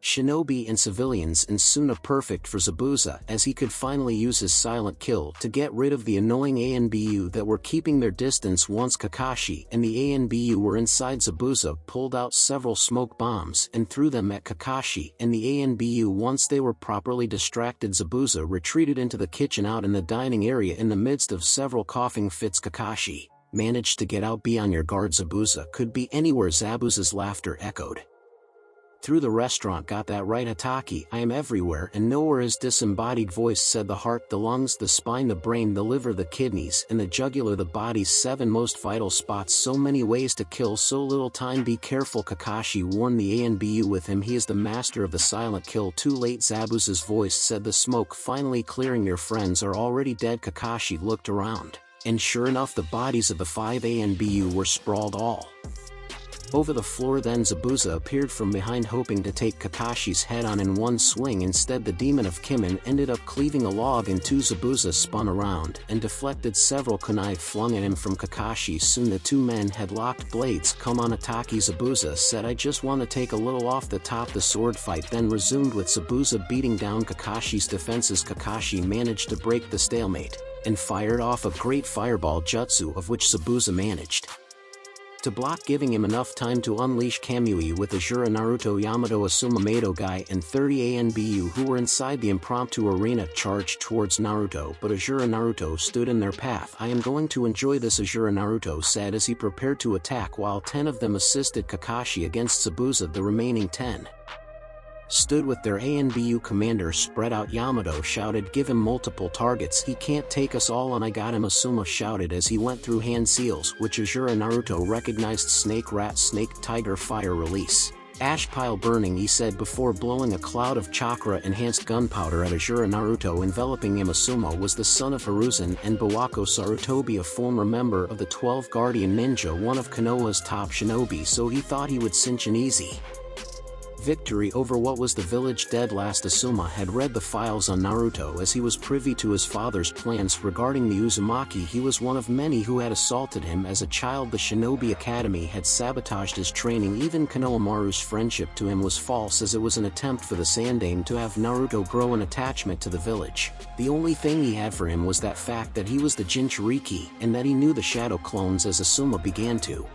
shinobi and civilians, and soon a perfect for Zabuza, as he could finally use his silent kill to get rid of the annoying ANBU that were keeping their distance. Once Kakashi and the ANBU were inside, Zabuza pulled out several smoke bombs and threw them at Kakashi and the ANBU. Once they were properly distracted, Zabuza retreated into the kitchen. Out in the dining area, in the midst of several coughing fits, Kakashi managed to get out. Be on your guard, Zabuza could be anywhere. Zabuza's laughter echoed Through the restaurant, got that right, Hataki? I am everywhere and nowhere. His disembodied voice said. The heart, the lungs, the spine, the brain, the liver, the kidneys, and the jugular, the body's 7 most vital spots. So many ways to kill, so little time. Be careful, Kakashi warned the ANBU with him. He is the master of the silent kill. Too late, Zabuza's voice said. The smoke finally clearing. Your friends are already dead. Kakashi looked around, and sure enough, the bodies of the 5 ANBU were sprawled all over the floor. Then Zabuza appeared from behind, hoping to take Kakashi's head on in one swing. Instead, the demon of Kimen ended up cleaving a log in two. Zabuza spun around and deflected several kunai flung at him from Kakashi. Soon the two men had locked blades. Come on, Ataki, Zabuza said. I just want to take a little off the top. The sword fight then resumed with Zabuza beating down Kakashi's defenses. Kakashi managed to break the stalemate and fired off a great fireball jutsu, of which Zabuza managed to block, giving him enough time to unleash Kamui with Azura. Naruto, Yamato, Asuma, Madogai, and 30 ANBU who were inside the impromptu arena charged towards Naruto, but Azura Naruto stood in their path. I am going to enjoy this, Azura Naruto said as he prepared to attack, while 10 of them assisted Kakashi against Zabuza. The remaining 10 stood with their ANBU commander spread out. Yamato shouted, give him multiple targets, he can't take us all on. I got him, Asuma shouted as he went through hand seals, which Azura Naruto recognized. Snake, rat, snake, tiger, fire, release, ash pile, burning, he said before blowing a cloud of chakra enhanced gunpowder at Azura Naruto, enveloping him. Asuma was the son of Hiruzen and Bawako Sarutobi, a former member of the 12 Guardian Ninja, one of Konoha's top shinobi, so he thought he would cinch an easy victory over what was the village dead last. Asuma had read the files on Naruto as he was privy to his father's plans regarding the Uzumaki. He was one of many who had assaulted him as a child. The Shinobi Academy had sabotaged his training. Even Konohamaru's friendship to him was false, as it was an attempt for the Sandaime to have Naruto grow an attachment to the village. The only thing he had for him was that fact that he was the Jinchuriki, and that he knew the shadow clones. As Asuma began to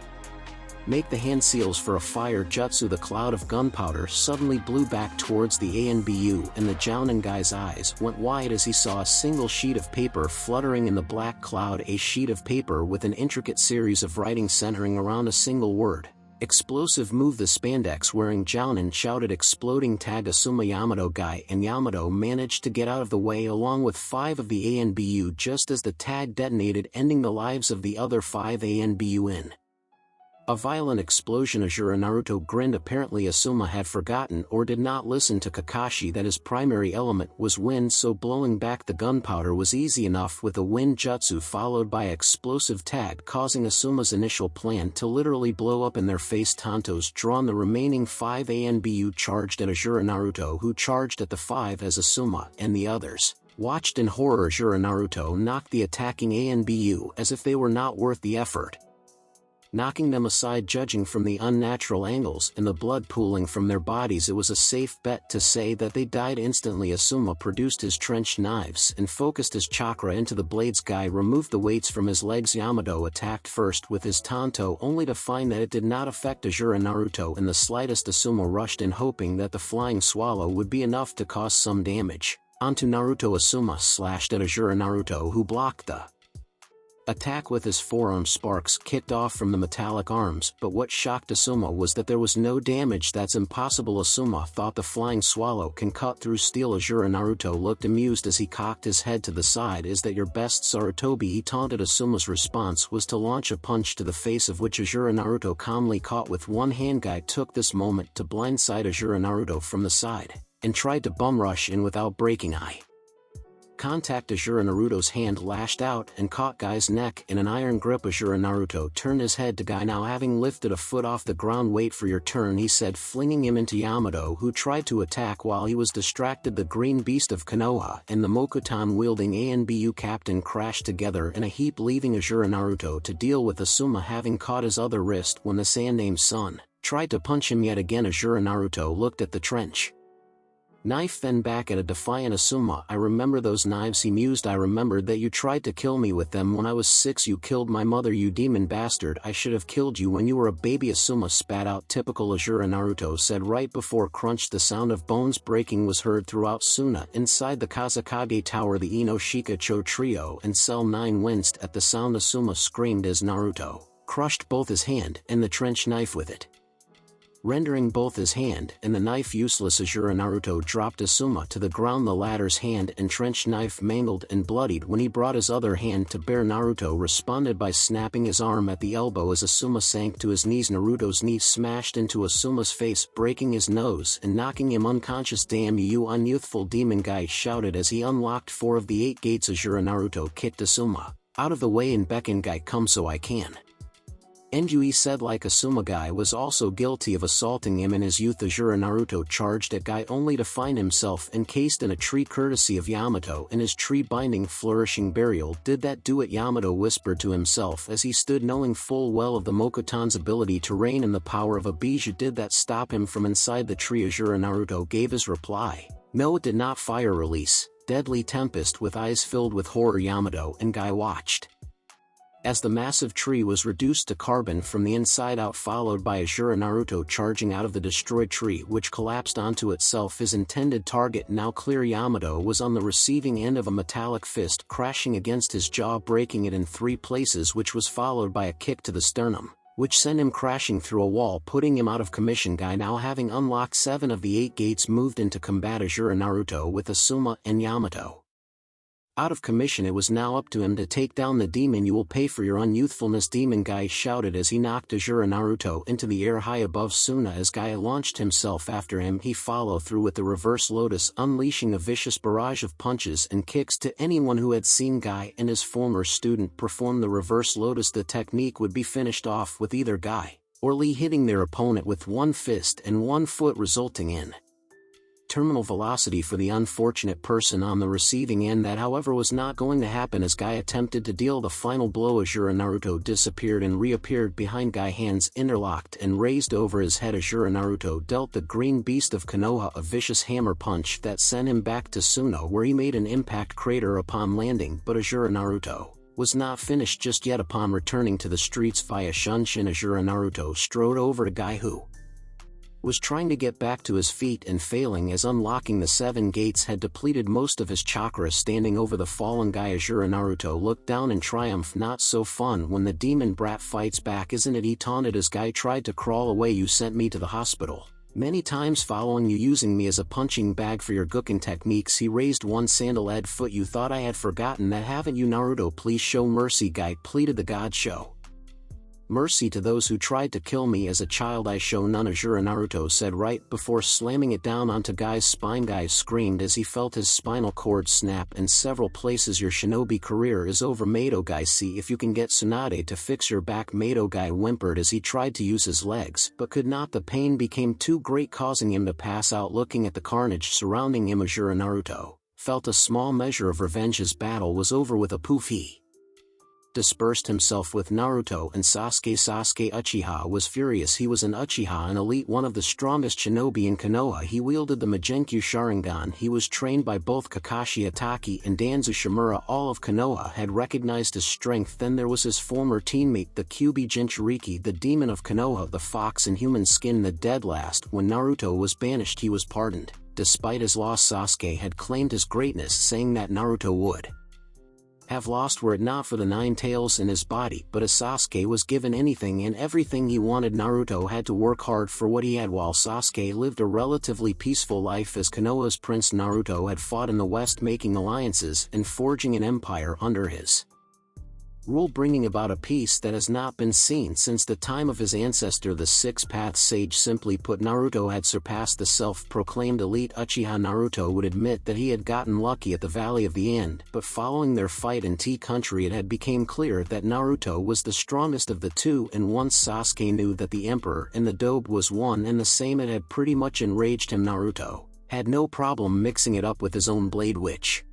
make the hand seals for a fire jutsu, the cloud of gunpowder suddenly blew back towards the ANBU, and the Jounin guy's eyes went wide as he saw a single sheet of paper fluttering in the black cloud, a sheet of paper with an intricate series of writing centering around a single word. Explosive move. The spandex wearing Jounin shouted, exploding tag. Asuma, Yamato guy, and Yamato managed to get out of the way along with 5 of the ANBU just as the tag detonated, ending the lives of the other 5 ANBU in a violent explosion. Azura Naruto grinned. Apparently Asuma had forgotten or did not listen to Kakashi that his primary element was wind, so blowing back the gunpowder was easy enough with a wind jutsu followed by explosive tag, causing Asuma's initial plan to literally blow up in their face. Tantos drawn. The remaining 5 ANBU charged at Azura Naruto, who charged at the 5 as Asuma and the others watched in horror. Azura Naruto knocked the attacking ANBU as if they were not worth the effort, knocking them aside. Judging from the unnatural angles and the blood pooling from their bodies, it was a safe bet to say that they died instantly. Asuma produced his trench knives and focused his chakra into the blades. Guy removed the weights from his legs. Yamato attacked first with his tanto, only to find that it did not affect Azura Naruto in the slightest. Asuma rushed in, hoping that the flying swallow would be enough to cause some damage. Onto Naruto, Asuma slashed at Azura Naruto, who blocked the attack with his forearm. Sparks kicked off from the metallic arms, but what shocked Asuma was that there was no damage. That's impossible. Asuma thought the flying swallow can cut through steel. Azura Naruto looked amused as he cocked his head to the side. Is that your best, Sarutobi? He taunted. Asuma's response was to launch a punch to the face, of which Azura Naruto calmly caught with one hand. Guy took this moment to blindside Azura Naruto from the side and tried to bum rush in without breaking eye contact. Azura Naruto's hand lashed out and caught Guy's neck in an iron grip. Azura Naruto turned his head to Guy. Now having lifted a foot off the ground, wait for your turn, he said, flinging him into Yamato, who tried to attack while he was distracted. The green beast of Konoha and the Mokutan-wielding ANBU captain crashed together in a heap, leaving Azura Naruto to deal with Asuma having caught his other wrist when the Sandaime son tried to punch him yet again. Azura Naruto looked at the trench knife, then back at a defiant Asuma. I remember those knives, he mused. I remembered that you tried to kill me with them when I was 6. You killed my mother, you demon bastard. I should have killed you when you were a baby. Asuma spat out. Typical Azura Naruto said right before crunch. The sound of bones breaking was heard throughout Suna. Inside the Kazakage Tower, the Inoshika Cho trio and Cell 9 winced at the sound. Asuma screamed as Naruto crushed both his hand and the trench knife with it. rendering both his hand and the knife useless. Azura Naruto dropped Asuma to the ground, the latter's hand and trenched knife mangled and bloodied. When he brought his other hand to bear, Naruto responded by snapping his arm at the elbow as Asuma sank to his knees. Naruto's knee smashed into Asuma's face, breaking his nose and knocking him unconscious. "Damn you unyouthful demon!" Guy shouted as he unlocked 4 of the 8 gates. Azura Naruto kicked Asuma out of the way and beckoned, "Guy, come so I can." Enjui said like Asuma, Guy was also guilty of assaulting him in his youth. Azura Naruto charged at Guy only to find himself encased in a tree, courtesy of Yamato and his tree-binding flourishing burial. "Did that do it?" Yamato whispered to himself as he stood, knowing full well of the Mokutan's ability to reign and the power of a Bija. "Did that stop him from inside the tree?" Azura Naruto gave his reply. "No, it did not." Fire release, deadly tempest. With eyes filled with horror, Yamato and Guy watched as the massive tree was reduced to carbon from the inside out, followed by Azura Naruto charging out of the destroyed tree, which collapsed onto itself, his intended target now clear. Yamato was on the receiving end of a metallic fist crashing against his jaw, breaking it in 3 places, which was followed by a kick to the sternum, which sent him crashing through a wall, putting him out of commission. Guy, now having unlocked 7 of the 8 gates, moved into combat Azura Naruto with Asuma and Yamato out of commission. It was now up to him to take down the demon. "You will pay for your unyouthfulness, demon!" Guy shouted as he knocked Azura Naruto into the air high above Suna. As Guy launched himself after him, he followed through with the reverse lotus, unleashing a vicious barrage of punches and kicks. To anyone who had seen Guy and his former student perform the reverse lotus, the technique would be finished off with either Guy or Lee hitting their opponent with 1 fist and 1 foot, resulting in terminal velocity for the unfortunate person on the receiving end. That, however, was not going to happen. As Guy attempted to deal the final blow, Azura Naruto disappeared and reappeared behind Guy, hands interlocked and raised over his head. Azura Naruto dealt the green beast of Konoha a vicious hammer punch that sent him back to Suno, where he made an impact crater upon landing. But Azura Naruto was not finished just yet. Upon returning to the streets via Shunshin, Azura Naruto strode over to Guy, who was trying to get back to his feet and failing, as unlocking the 7 gates had depleted most of his chakra. Standing over the fallen Guy, Azura Naruto looked down in triumph. "Not so fun when the demon brat fights back, isn't it?" he taunted as Guy tried to crawl away. "You sent me to the hospital many times following you, using me as a punching bag for your Gukken techniques." He raised 1 sandal-ed foot. "You thought I had forgotten that, haven't you, Naruto? Please show mercy." Guy pleaded. "The god show mercy to those who tried to kill me as a child. I show none," Azura Naruto said right before slamming it down onto Guy's spine. Guy screamed as he felt his spinal cord snap in several places. "Your shinobi career is over, Mato. Guy, see if you can get Tsunade to fix your back." Mato, Guy whimpered as he tried to use his legs but could not. The pain became too great, causing him to pass out. Looking at the carnage surrounding him, Azura Naruto felt a small measure of revenge. His battle was over. With a poof, he dispersed himself with Naruto and Sasuke. Sasuke Uchiha was furious. He was an Uchiha, an elite, one of the strongest shinobi in Konoha. He wielded the Magenkyu Sharingan. He was trained by both Kakashi Ataki and Danzo Shimura. All of Konoha had recognized his strength. Then there was his former teammate, the Kyuubi Jinchuriki, the demon of Konoha, the fox in human skin, the dead last. When Naruto was banished, he was pardoned. Despite his loss, Sasuke had claimed his greatness, saying that Naruto would have lost were it not for the 9 tails in his body. But as Sasuke was given anything and everything he wanted, Naruto had to work hard for what he had. While Sasuke lived a relatively peaceful life as Konoha's prince, Naruto had fought in the west, making alliances and forging an empire under his rule, bringing about a peace that has not been seen since the time of his ancestor, the Six-Path Sage. Simply put, Naruto had surpassed the self-proclaimed elite Uchiha. Naruto would admit that he had gotten lucky at the Valley of the End, but following their fight in Tea Country, it had become clear that Naruto was the strongest of the two, and once Sasuke knew that the Emperor and the Dobe was one and the same, it had pretty much enraged him. Naruto had no problem mixing it up with his own blade, which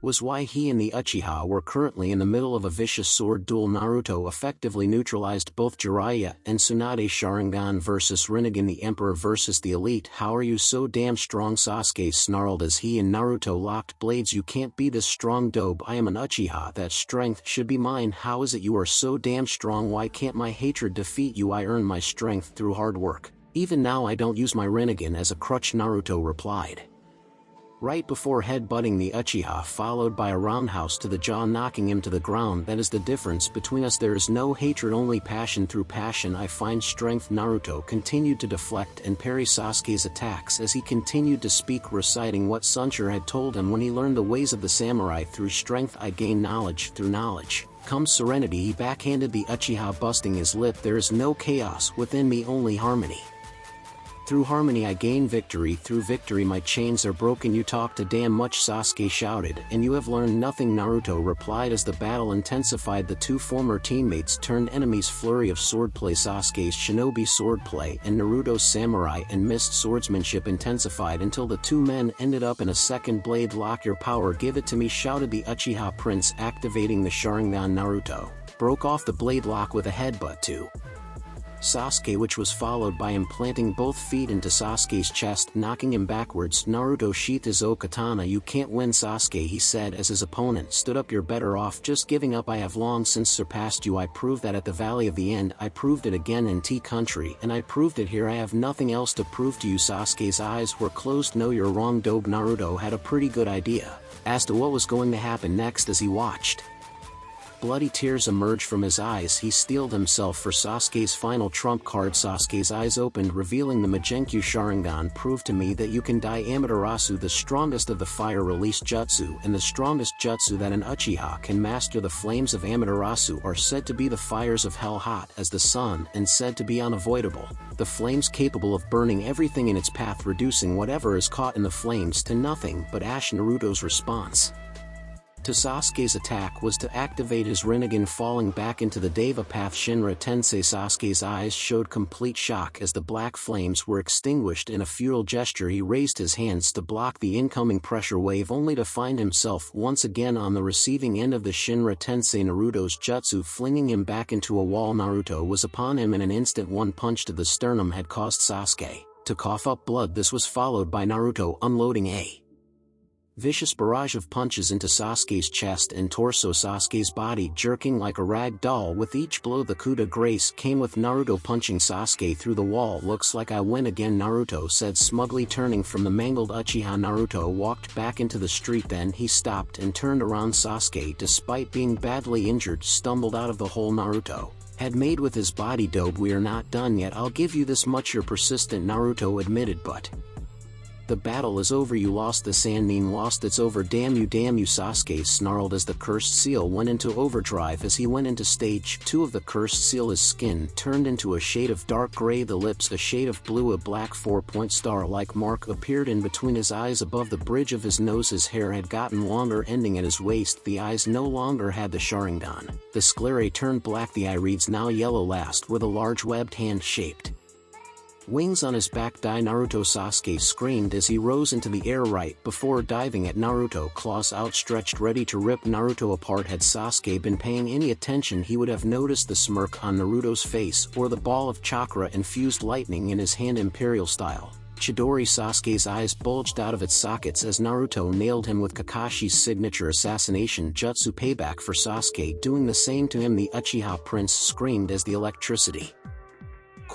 was why he and the Uchiha were currently in the middle of a vicious sword duel. Naruto effectively neutralized both Jiraiya and Tsunade. Sharingan versus Rinnegan, the Emperor versus the elite. "How are you so damn strong?" Sasuke snarled as he and Naruto locked blades. "You can't be this strong, Dobe. I am an Uchiha. That strength should be mine. How is it you are so damn strong? Why can't my hatred defeat you? I earned my strength through hard work. Even now I don't use my Rinnegan as a crutch," Naruto replied. right before headbutting the Uchiha, followed by a roundhouse to the jaw, knocking him to the ground. That is the difference between us. There is no hatred, only passion. Through passion I find strength. Naruto continued to deflect and parry Sasuke's attacks as he continued to speak, reciting what Sunshiro had told him when he learned the ways of the samurai. Through strength I gain knowledge, through knowledge comes serenity. He backhanded the Uchiha, busting his lip. There is no chaos within me, only harmony. Through harmony I gain victory. Through victory my chains are broken. You talk too damn much, Sasuke shouted, and you have learned nothing, Naruto replied. As the battle intensified, the two former teammates turned enemies. Flurry of swordplay. Sasuke's shinobi swordplay and Naruto's samurai and mist swordsmanship intensified until the two men ended up in a second blade lock. Your power, give it to me, shouted the Uchiha prince, activating the Sharingan. Naruto broke off the blade lock with a headbutt to Sasuke, which was followed by him planting both feet into Sasuke's chest, knocking him backwards. Naruto sheathed his katana. You can't win, Sasuke, he said as his opponent stood up. You're better off just giving up. I have long since surpassed you. I proved that at the Valley of the End. I proved it again in Tea Country, and I proved it here. I have nothing else to prove to you. Sasuke's eyes were closed. No, you're wrong, Dobe. Naruto had a pretty good idea as to what was going to happen next. As he watched bloody tears emerge from his eyes, he steeled himself for Sasuke's final trump card. Sasuke's eyes opened, revealing the Magenkyu Sharingan. Prove to me that you can die. Amaterasu, the strongest of the fire release jutsu and the strongest jutsu that an Uchiha can master. The flames of Amaterasu are said to be the fires of hell, hot as the sun and said to be unavoidable. The flames capable of burning everything in its path, reducing whatever is caught in the flames to nothing but ash. Naruto's response to Sasuke's attack was to activate his Rinnegan, falling back into the Deva path. Shinra Tensei. Sasuke's eyes showed complete shock as the black flames were extinguished. In a futile gesture he raised his hands to block the incoming pressure wave, only to find himself once again on the receiving end of the Shinra Tensei Naruto's jutsu, flinging him back into a wall. Naruto was upon him in an instant. One punch to the sternum had caused Sasuke to cough up blood. This was followed by Naruto unloading a vicious barrage of punches into Sasuke's chest and torso, Sasuke's body jerking like a rag doll with each blow. The coup de grace came with Naruto punching Sasuke through the wall. Looks like I win again, Naruto said smugly, turning from the mangled Uchiha. Naruto walked back into the street, then he stopped and turned around. Sasuke, despite being badly injured, stumbled out of the hole Naruto had made with his body. Dobe, we are not done yet, I'll give you this much. You're persistent, Naruto admitted, but the battle is over. You lost. The Sannin lost. It's over. Damn you, Sasuke snarled as the cursed seal went into overdrive. As he went into stage 2 of the cursed seal, his skin turned into a shade of dark gray, the lips a shade of blue. A black 4-point star-like mark appeared in between his eyes above the bridge of his nose. His hair had gotten longer, ending at his waist. The eyes no longer had the Sharingan. The sclerae turned black. The irides, now yellow, last with a large webbed hand-shaped wings on his back. Die, Naruto, Sasuke screamed as he rose into the air right before diving at Naruto, claws outstretched ready to rip Naruto apart. Had Sasuke been paying any attention, he would have noticed the smirk on Naruto's face or the ball of chakra-infused lightning in his hand, imperial style. Chidori. Sasuke's eyes bulged out of its sockets as Naruto nailed him with Kakashi's signature assassination jutsu. Payback for Sasuke doing the same to him. The Uchiha prince screamed as the electricity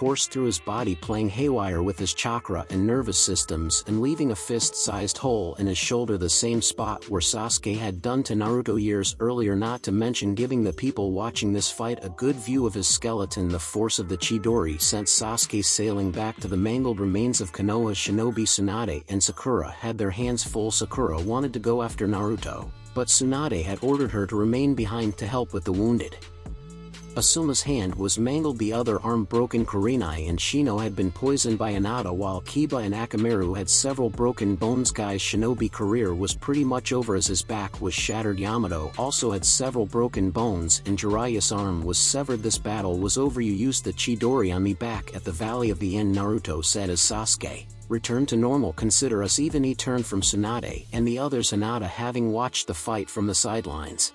coursed through his body, playing haywire with his chakra and nervous systems and leaving a fist-sized hole in his shoulder, the same spot where Sasuke had done to Naruto years earlier, not to mention giving the people watching this fight a good view of his skeleton. The force of the Chidori sent Sasuke sailing back to the mangled remains of Konoha. Shinobi Tsunade and Sakura had their hands full. Sakura wanted to go after Naruto, but Tsunade had ordered her to remain behind to help with the wounded. Asuma's hand was mangled, the other arm broken. Kurenai and Shino had been poisoned by Hinata, while Kiba and Akamaru had several broken bones. Guy's shinobi career was pretty much over as his back was shattered. Yamato also had several broken bones and Jiraiya's arm was severed. This battle was over. You used the Chidori on me back at the Valley of the End, Naruto said as Sasuke returned to normal. Consider us even, he turned from Tsunade and the others. Hinata, having watched the fight from the sidelines,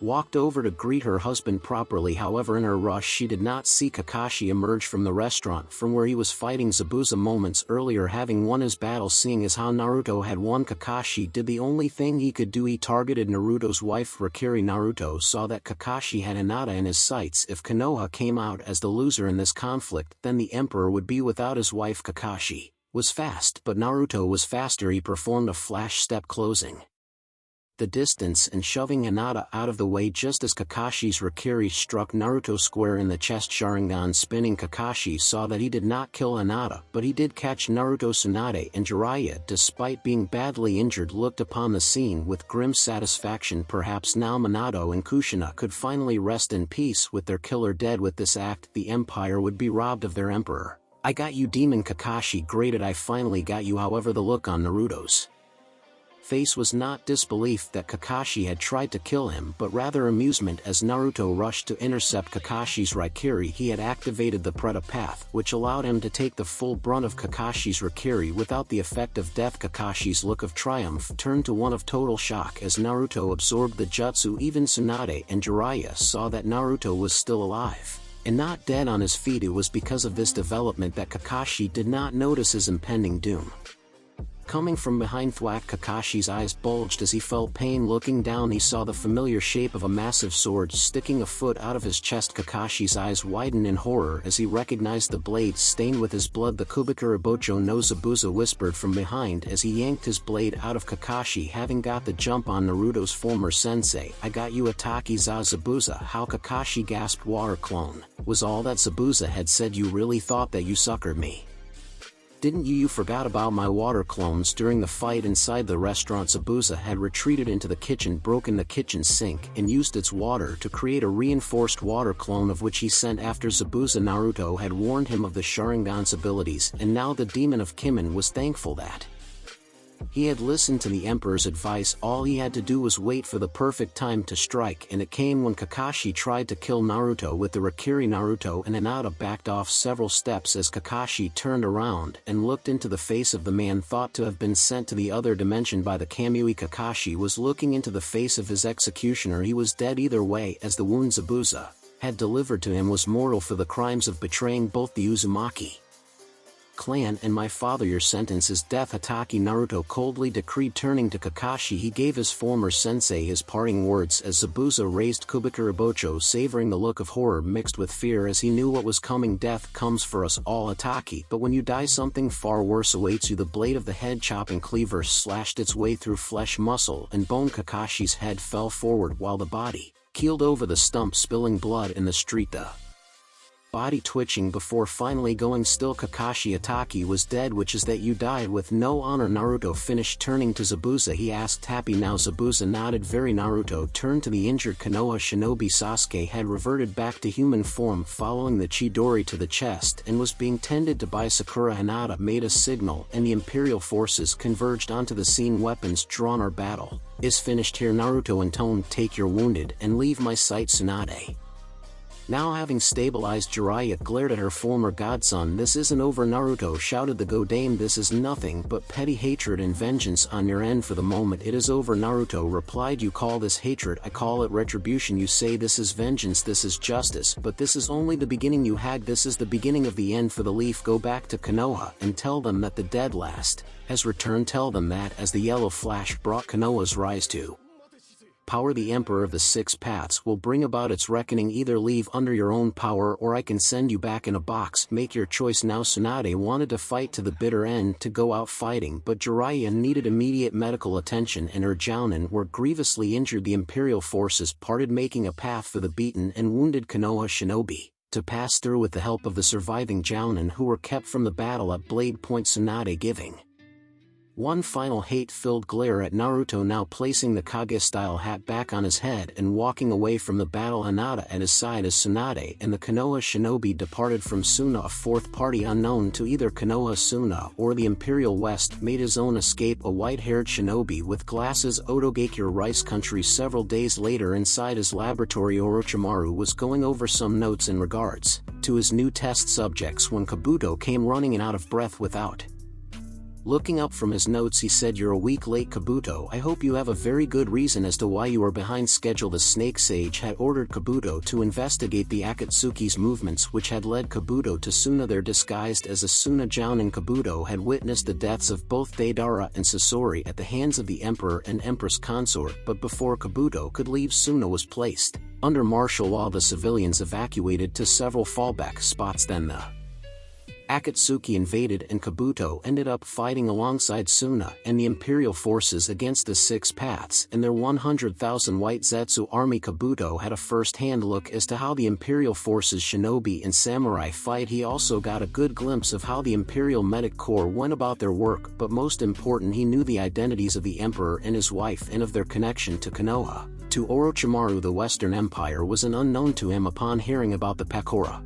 walked over to greet her husband properly. However, in her rush she did not see Kakashi emerge from the restaurant from where he was fighting Zabuza moments earlier, having won his battle. Seeing as how Naruto had won, Kakashi did the only thing he could do. He targeted Naruto's wife Rakiri. Naruto saw that Kakashi had Hinata in his sights. If Konoha came out as the loser in this conflict, then the Emperor would be without his wife Kakashi. was fast, but Naruto was faster. He performed a flash step closing the distance and shoving Hinata out of the way just as Kakashi's Raikiri struck Naruto square in the chest. Sharingan spinning, Kakashi saw that he did not kill Hinata, but he did catch Naruto. Tsunade and Jiraiya, despite being badly injured, looked upon the scene with grim satisfaction. Perhaps now Minato and Kushina could finally rest in peace with their killer dead. With this act, the Empire would be robbed of their emperor. "I got you, Demon," Kakashi grated. "I finally got you." However, the look on Naruto's face was not disbelief that Kakashi had tried to kill him, but rather amusement as Naruto rushed to intercept Kakashi's Raikiri. He had activated the Preta path, which allowed him to take the full brunt of Kakashi's Raikiri without the effect of death. Kakashi's look of triumph turned to one of total shock as Naruto absorbed the jutsu. Even Tsunade and Jiraiya saw that Naruto was still alive and not dead on his feet. It was because of this development that Kakashi did not notice his impending doom coming from behind. Thwack! Kakashi's eyes bulged as he felt pain. Looking down, he saw the familiar shape of a massive sword sticking a foot out of his chest. Kakashi's eyes widened in horror as he recognized the blade stained with his blood. "The Kubikura Bocho no Zabuza," whispered from behind as he yanked his blade out of Kakashi, having got the jump on Naruto's former sensei. "I got you, Ataki za Zabuza." How? Kakashi gasped. "Water clone," was all that Zabuza had said. "You really thought that you suckered me, didn't you? You forgot about my water clones." During the fight inside the restaurant, Zabuza had retreated into the kitchen, broken the kitchen sink, and used its water to create a reinforced water clone of which he sent after Zabuza. Naruto had warned him of the Sharingan's abilities, and now the Demon of Kimen was thankful that he had listened to the Emperor's advice. All he had to do was wait for the perfect time to strike, and it came when Kakashi tried to kill Naruto with the Raikiri. Naruto and Hinata backed off several steps as Kakashi turned around and looked into the face of the man thought to have been sent to the other dimension by the Kamui. Kakashi was looking into the face of his executioner. He was dead either way, as the wound Zabuza had delivered to him was mortal for the crimes of betraying both the Uzumaki clan and my father. Your sentence is death, Hatake, Naruto coldly decreed. Turning to Kakashi, he gave his former sensei his parting words as Zabuza raised Kubikura Bocho, savoring the look of horror mixed with fear as he knew what was coming. "Death comes for us all, Hatake, but when you die something far worse awaits you." The blade of the head chopping cleaver slashed its way through flesh, muscle, and bone. Kakashi's head fell forward while the body keeled over the stump, spilling blood in the street, the body twitching before finally going still. "Kakashi, Ataki was dead, which is that you died with no honor." Naruto finished. Turning to Zabuza, he asked, "Happy now?" Zabuza nodded. "Very." Naruto turned to the injured Konoha shinobi. Sasuke had reverted back to human form following the Chidori to the chest and was being tended to by Sakura. Hinata made a signal and the Imperial forces converged onto the scene. "Weapons drawn. Our battle is finished here." Naruto intoned, "Take your wounded and leave my sight." Tsunade, now having stabilized Jiraiya, glared at her former godson. "This isn't over." Naruto shouted, "The Godame, this is nothing but petty hatred and vengeance on your end. For the moment it is over." Naruto replied, "You call this hatred, I call it retribution. You say this is vengeance, this is justice, but this is only the beginning, you hag. This is the beginning of the end for the leaf. Go back to Konoha and tell them that the dead last has returned. Tell them that." As the yellow flash brought Konoha's rise to power, the Emperor of the Six Paths will bring about its reckoning. Either leave under your own power or I can send you back in a box. Make your choice now. Tsunade wanted to fight to the bitter end, to go out fighting, but Jiraiya needed immediate medical attention and her Jounin were grievously injured. The Imperial forces parted, making a path for the beaten and wounded Konoha shinobi to pass through with the help of the surviving Jounin who were kept from the battle at blade point. Tsunade giving one final hate-filled glare at Naruto, now placing the Kage-style hat back on his head and walking away from the battle. Hinata at his side as Tsunade and the Konoha shinobi departed from Suna. A fourth party unknown to either Konoha Suna or the Imperial West made his own escape. A white-haired shinobi with glasses, Otogakure Rice Country. Several days later, inside his laboratory, Orochimaru was going over some notes in regards to his new test subjects when Kabuto came running in out of breath. Without looking up from his notes, he said, "You're a week late, Kabuto. I hope you have a very good reason as to why you are behind schedule." The Snake Sage had ordered Kabuto to investigate the Akatsuki's movements which had led Kabuto to Suna there disguised as a Suna Jounin. Kabuto had witnessed the deaths of both Deidara and Sasori at the hands of the Emperor and Empress consort, but before Kabuto could leave, Suna was placed under martial law. The civilians evacuated to several fallback spots. Then the Akatsuki invaded and Kabuto ended up fighting alongside Suna and the Imperial forces against the Six Paths and their 100,000 White Zetsu army. Kabuto had a first-hand look as to how the Imperial forces shinobi and samurai fight. He also got a good glimpse of how the Imperial Medic Corps went about their work, but most important, he knew the identities of the Emperor and his wife and of their connection to Konoha. To Orochimaru, the Western Empire was an unknown to him. Upon hearing about the Pakora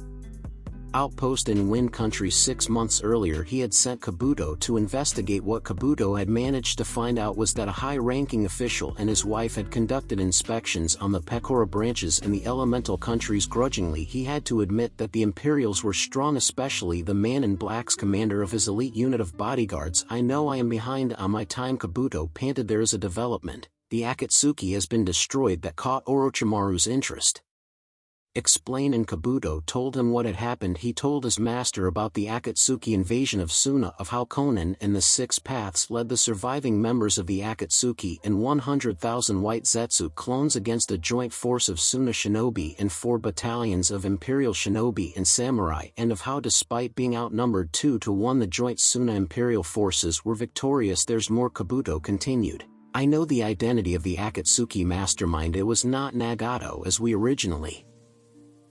outpost in Wind Country 6 months earlier, he had sent Kabuto to investigate. What Kabuto had managed to find out was that a high-ranking official and his wife had conducted inspections on the Pakora branches in the elemental countries. Grudgingly, he had to admit that the Imperials were strong, especially the Man in Black's commander of his elite unit of bodyguards. I know I am behind on my time, Kabuto panted. There is a development. The Akatsuki has been destroyed that caught Orochimaru's interest. Explain, and Kabuto told him what had happened. He told his master about the Akatsuki invasion of Suna, of how Konan and the Six Paths led the surviving members of the Akatsuki and 100,000 White Zetsu clones against a joint force of Suna shinobi and 4 battalions of Imperial shinobi and samurai, and of how despite being outnumbered 2-1 the joint Suna Imperial forces were victorious. There's more, Kabuto continued. I know the identity of the Akatsuki mastermind. It was not Nagato as we originally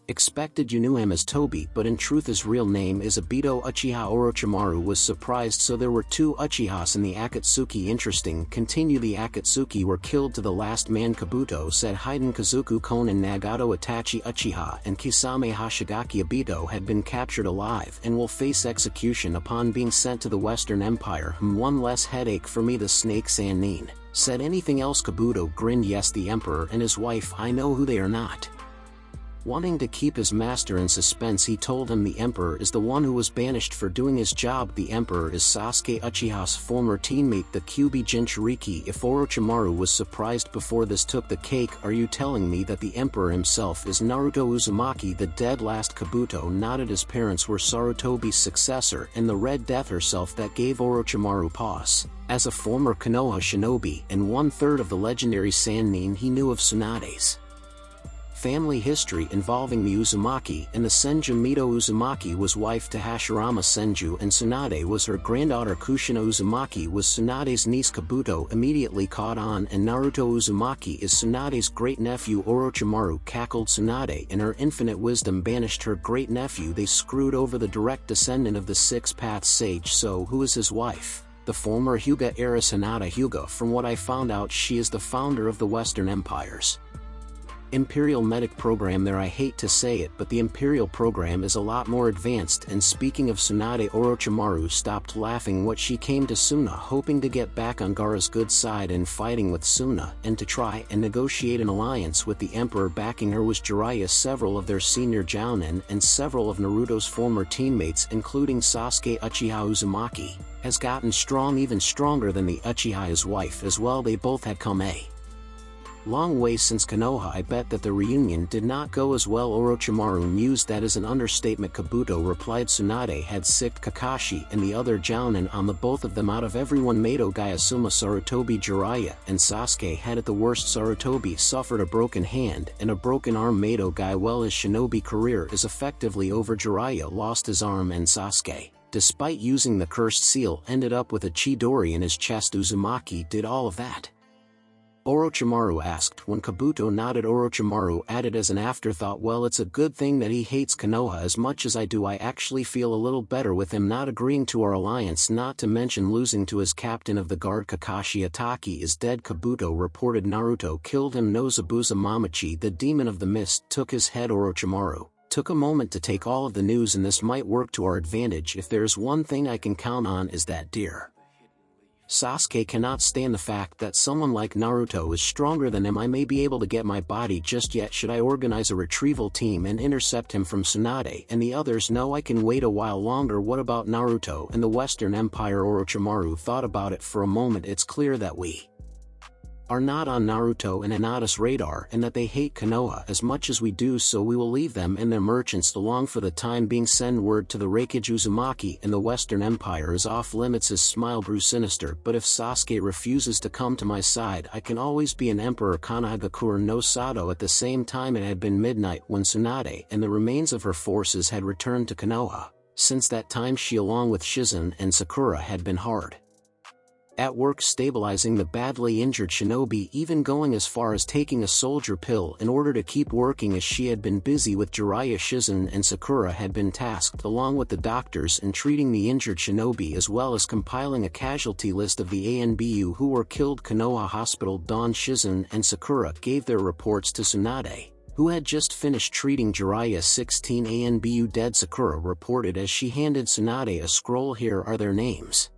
expected. You knew him as Tobi, but in truth his real name is Obito. Uchiha Orochimaru was surprised. So there were 2 Uchihas in the Akatsuki. Interesting. Continue. The Akatsuki were killed to the last man, Kabuto said. Hiden Kazuku Konan Nagato Itachi Uchiha and Kisame Hashigaki. Obito had been captured alive and will face execution upon being sent to the Western Empire. One less headache for me, the snake Sannin said. Anything else? Kabuto grinned. Yes, the Emperor and his wife. I know who they are. Not wanting to keep his master in suspense, he told him the Emperor is the one who was banished for doing his job. The Emperor is Sasuke Uchiha's former teammate, the Kyuubi Jinchuriki. If Orochimaru was surprised before this took the cake, are you telling me that the Emperor himself is Naruto Uzumaki, the dead last? Kabuto nodded. His parents were Sarutobi's successor and the Red Death herself. That gave Orochimaru pause. As a former Konoha shinobi and 1/3 of the legendary Sannin, he knew of Tsunade's family history involving the Uzumaki and the Senju. Mito Uzumaki was wife to Hashirama Senju, and Tsunade was her granddaughter. Kushina Uzumaki was Tsunade's niece. Kabuto immediately caught on, and Naruto Uzumaki is Tsunade's great-nephew. Orochimaru cackled. Tsunade in her infinite wisdom banished her great-nephew. They screwed over the direct descendant of the Six Paths sage. So who is his wife? The former Hyuga heiress Hinata Hyuga. From what I found out, she is the founder of the Western Empire's Imperial Medic program there. I hate to say it, but the Imperial program is a lot more advanced. And speaking of Tsunade, Orochimaru stopped laughing. What, she came to Suna hoping to get back on Gaara's good side in fighting with Suna and to try and negotiate an alliance with the Emperor. Backing her was Jiraiya, several of their senior Jounin, and several of Naruto's former teammates, including Sasuke. Uchiha Uzumaki has gotten strong, even stronger than the Uchiha, his wife as well. They both had come a long way since Konoha. I bet that the reunion did not go as well. Orochimaru mused. That is an understatement, Kabuto replied. Tsunade had sicked Kakashi and the other Jounin on the both of them. Out of everyone, Mato Gayasuma, Sarutobi, Jiraiya, and Sasuke had it the worst. Sarutobi suffered a broken hand and a broken arm. Mato Gai, well, his shinobi career is effectively over. Jiraiya lost his arm, and Sasuke, despite using the cursed seal, ended up with a Chidori in his chest. Uzumaki did all of that? Orochimaru asked. When Kabuto nodded, Orochimaru added as an afterthought, well, it's a good thing that he hates Konoha as much as I do. I actually feel a little better with him not agreeing to our alliance, not to mention losing to his captain of the guard. Kakashi Ataki is dead, Kabuto reported. Naruto killed him. Nozabuza Mamachi, the demon of the mist, took his head. Orochimaru took a moment to take all of the news, and this might work to our advantage. If there's one thing I can count on is that dear Sasuke cannot stand the fact that someone like Naruto is stronger than him. I may be able to get my body just yet. Should I organize a retrieval team and intercept him from Tsunade and the others? No, I can wait a while longer. What about Naruto and the Western Empire? Orochimaru thought about it for a moment. It's clear that we are not on Naruto and Hinata's radar, and that they hate Konoha as much as we do, so we will leave them and their merchants along for the time being. Send word to the Reikage. Uzumaki and the Western Empire is off limits. His smile grew sinister. But if Sasuke refuses to come to my side, I can always be an emperor. Konohagakure no Sado. At the same time, it had been midnight when Tsunade and the remains of her forces had returned to Konoha. Since that time she along with Shizen and Sakura had been hard at work stabilizing the badly injured shinobi, even going as far as taking a soldier pill in order to keep working as she had been busy with Jiraiya. Shizen and Sakura had been tasked along with the doctors in treating the injured shinobi as well as compiling a casualty list of the ANBU who were killed. Konoha Hospital Dawn. Shizen and Sakura gave their reports to Tsunade, who had just finished treating Jiraiya. 16 ANBU dead. Sakura reported as she handed Tsunade a scroll. Here are their names.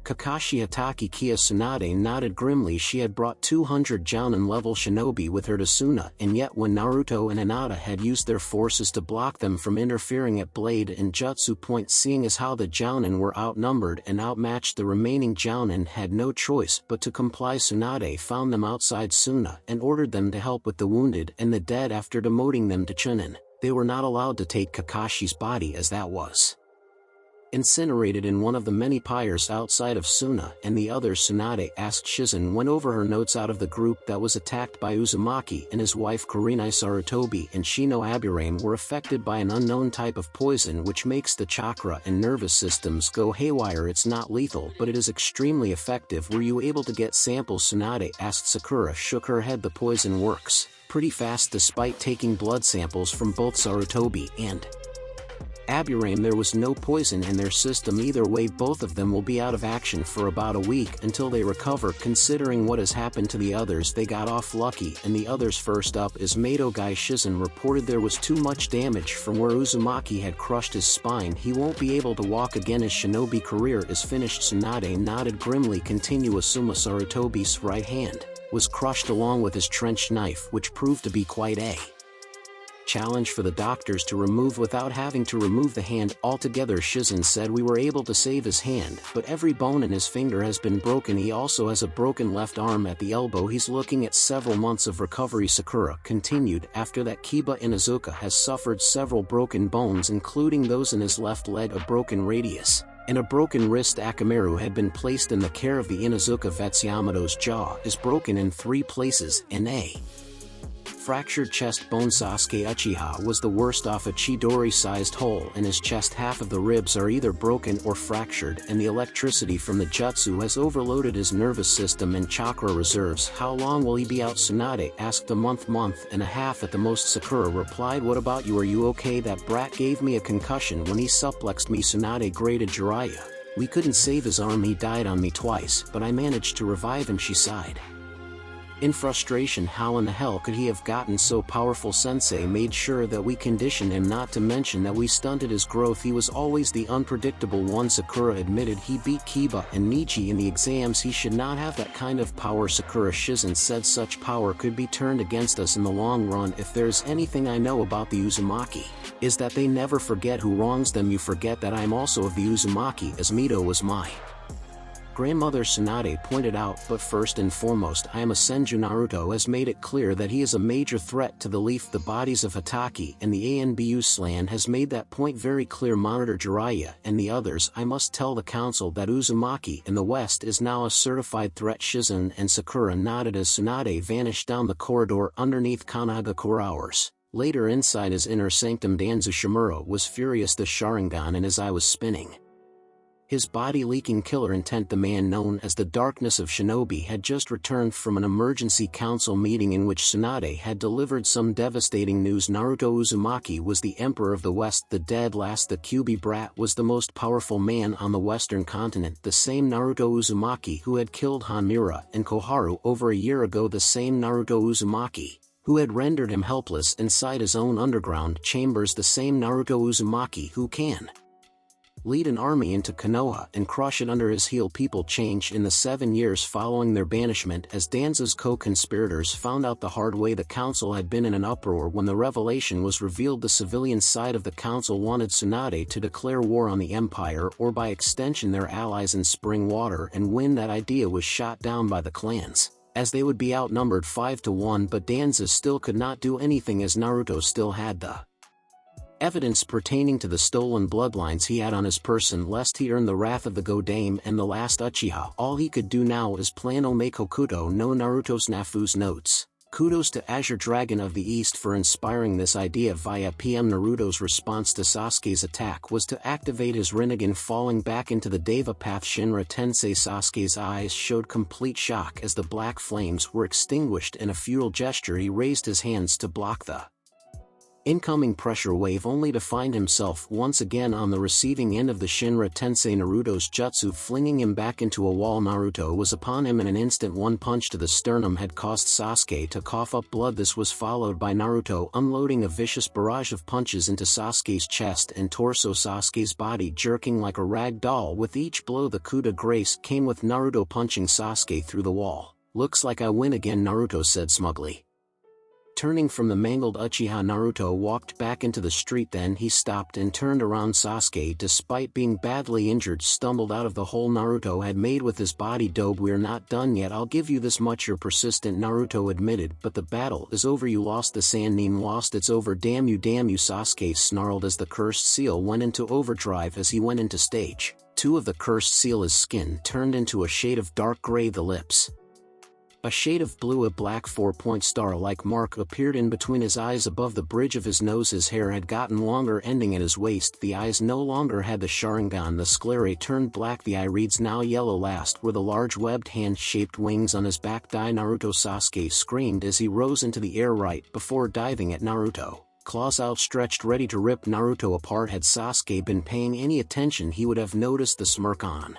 Kakashi Hatake. Kia. Tsunade nodded grimly. She had brought 200 Jounin-level shinobi with her to Suna, and yet when Naruto and Hinata had used their forces to block them from interfering at Blade and Jutsu Point, seeing as how the Jounin were outnumbered and outmatched, the remaining Jounin had no choice but to comply. Tsunade found them outside Suna and ordered them to help with the wounded and the dead. After demoting them to Chunin, they were not allowed to take Kakashi's body as that was incinerated in one of the many pyres outside of Suna, and the others. Tsunade asked Shizen went over her notes out of the group that was attacked by Uzumaki and his wife Kurenai. Sarutobi and Shino Aburame were affected by an unknown type of poison which makes the chakra and nervous systems go haywire. It's not lethal, but it is extremely effective. Were you able to get samples? Tsunade asked. Sakura shook her head. The poison works pretty fast despite taking blood samples from both Sarutobi and Aburame. There was no poison in their system either way. Both of them will be out of action for about a week until they recover. Considering what has happened to the others, they got off lucky. And the others, first up is Madogai. Shizen reported there was too much damage from where Uzumaki had crushed his spine. He won't be able to walk again. His shinobi career is finished. Tsunade nodded grimly. Continue. Asuma. Sarutobi's right hand was crushed along with his trench knife, which proved to be quite a challenge for the doctors to remove without having to remove the hand altogether. Shizen said we were able to save his hand, but every bone in his finger has been broken. He also has a broken left arm at the elbow. He's looking at several months of recovery. Sakura continued. After that, Kiba Inuzuka has suffered several broken bones, including those in his left leg, a broken radius, and a broken wrist. Akamaru had been placed in the care of the Inuzuka vets. Yamato's jaw is broken in 3 places, and a fractured chest bone. Sasuke Uchiha was the worst off. A Chidori-sized hole in his chest. Half of the ribs are either broken or fractured, and the electricity from the jutsu has overloaded his nervous system and chakra reserves. How long will he be out? Tsunade asked. A month and a half at the most. Sakura replied. What about you? Are you okay? That brat gave me a concussion when he suplexed me. Tsunade grated. Jiraiya, we couldn't save his arm. He died on me twice, but I managed to revive him. She sighed in frustration. How in the hell could he have gotten so powerful? Sensei made sure that we conditioned him, not to mention that we stunted his growth. He was always the unpredictable one. Sakura admitted. He beat Kiba and Niji in the exams. He should not have that kind of power. Sakura. Shizen said such power could be turned against us in the long run. If there's anything I know about the Uzumaki, is that they never forget who wrongs them. You forget that I'm also of the Uzumaki, as Mito was my grandmother, Tsunade pointed out. But first and foremost, I am a Senju. Naruto has made it clear that he is a major threat to the leaf. The bodies of Hatake and the ANBU Slan has made that point very clear. Monitor Jiraiya and the others. I must tell the council that Uzumaki in the west is now a certified threat. Shizen and Sakura nodded as Tsunade vanished down the corridor underneath Kanagakure hours. Later, inside his inner sanctum, Danzo Shimura was furious. The Sharingan in his eye was spinning, his body leaking killer intent. The man known as the Darkness of Shinobi had just returned from an emergency council meeting in which Tsunade had delivered some devastating news. Naruto Uzumaki was the Emperor of the West, the dead last. The Kyuubi brat was the most powerful man on the western continent, the same Naruto Uzumaki who had killed Hanmura and Koharu over a year ago, the same Naruto Uzumaki who had rendered him helpless inside his own underground chambers, the same Naruto Uzumaki who can lead an army into Konoha and crush it under his heel. People changed in the 7 years following their banishment as Danzo's co-conspirators found out the hard way. The council had been in an uproar when the revelation was revealed. The civilian side of the council wanted Tsunade to declare war on the empire, or by extension their allies in Spring Water, and when that idea was shot down by the clans, as they would be outnumbered 5-1. But Danzo still could not do anything as Naruto still had the evidence pertaining to the stolen bloodlines he had on his person, lest he earn the wrath of the Godame and the last Uchiha. All he could do now is plan Omekokuto no Naruto's Nafu's notes. Kudos to Azure Dragon of the East for inspiring this idea via PM. Naruto's response to Sasuke's attack was to activate his Rinnegan, falling back into the Deva Path Shinra Tensei. Sasuke's eyes showed complete shock as the black flames were extinguished. In a futile gesture he raised his hands to block the incoming pressure wave, only to find himself once again on the receiving end of the Shinra Tensei Naruto's jutsu, flinging him back into a wall. Naruto was upon him in an instant. One punch to the sternum had caused Sasuke to cough up blood. This was followed by Naruto unloading a vicious barrage of punches into Sasuke's chest and torso, Sasuke's body jerking like a rag doll. With each blow the coup de grace came with Naruto punching Sasuke through the wall. "Looks like I win again," Naruto said smugly. Turning from the mangled Uchiha, Naruto walked back into the street. Then he stopped and turned around. Sasuke, despite being badly injured, stumbled out of the hole Naruto had made with his body. "Dobe, we're not done yet, I'll give you this much." "You're persistent," Naruto admitted, "but the battle is over. You lost. The Sannin lost. It's over. Damn you, Sasuke snarled as the cursed seal went into overdrive. As he went into stage 2 of the cursed seal, his skin turned into a shade of dark gray, the lips a shade of blue. A black 4-point star-like mark appeared in between his eyes above the bridge of his nose. His hair had gotten longer, ending at his waist. The eyes no longer had the Sharingan. The sclerae turned black, the irides now yellow. Last were the large webbed hand-shaped wings on his back. "Die, Naruto!" Sasuke screamed as he rose into the air right before diving at Naruto, claws outstretched ready to rip Naruto apart. Had Sasuke been paying any attention he would have noticed the smirk on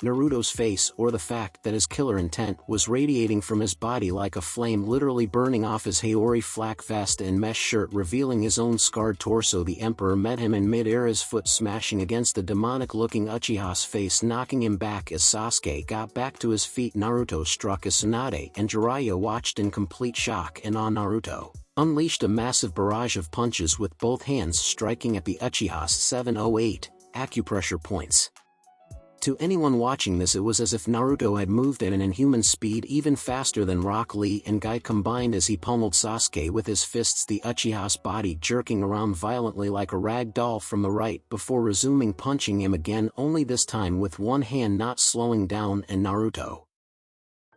Naruto's face, or the fact that his killer intent was radiating from his body like a flame, literally burning off his Haori flak vest and mesh shirt, revealing his own scarred torso. The Emperor met him in mid-air, his foot smashing against the demonic-looking Uchiha's face, knocking him back. As Sasuke got back to his feet, Naruto struck as Tsunade and Jiraiya watched in complete shock and awe. Naruto unleashed a massive barrage of punches with both hands, striking at the Uchiha's 708 acupressure points. To anyone watching this, it was as if Naruto had moved at an inhuman speed, even faster than Rock Lee and Guy combined, as he pummeled Sasuke with his fists, the Uchiha's body jerking around violently like a rag doll from the right before resuming punching him again, only this time with one hand, not slowing down, and Naruto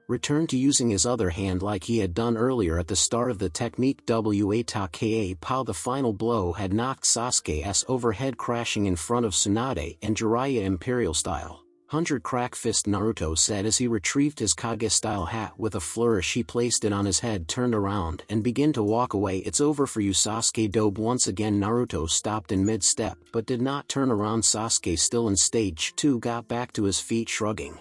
returned to using his other hand like he had done earlier at the start of the technique. Wata Pow. The final blow had knocked Sasuke's overhead, crashing in front of Tsunade and Jiraiya Imperial style. 100 crack fist, Naruto said as he retrieved his Kage-style hat. With a flourish he placed it on his head, turned around and began to walk away. "It's over for you, Sasuke." Dobe. Once again Naruto stopped in mid-step but did not turn around. Sasuke, still in stage 2, got back to his feet, shrugging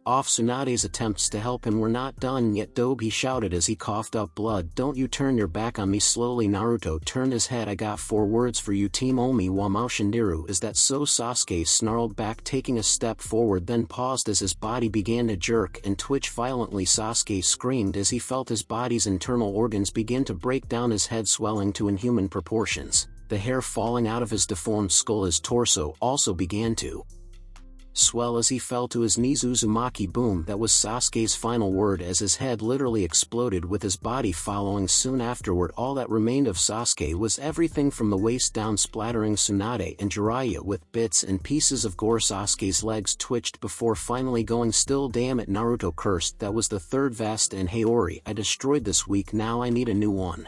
off Tsunade's attempts to help him. "We're not done yet, Dobe," he shouted as he coughed up blood. "Don't you turn your back on me." Slowly Naruto turned his head. "I got 4 words for you, Team Omi wa Maoshindiru." "Is that so?" Sasuke snarled back, taking a step forward, then paused as his body began to jerk and twitch violently. Sasuke screamed as he felt his body's internal organs begin to break down, his head swelling to inhuman proportions, the hair falling out of his deformed skull. His torso also began to swell as he fell to his knees. "Uzumaki." Boom. That was Sasuke's final word as his head literally exploded, with his body following soon afterward. All that remained of Sasuke was everything from the waist down, splattering Tsunade and Jiraiya with bits and pieces of gore. Sasuke's legs twitched before finally going still. "Damn it," Naruto cursed. "That was the 3rd vest and Haori I destroyed this week. Now I need a new one."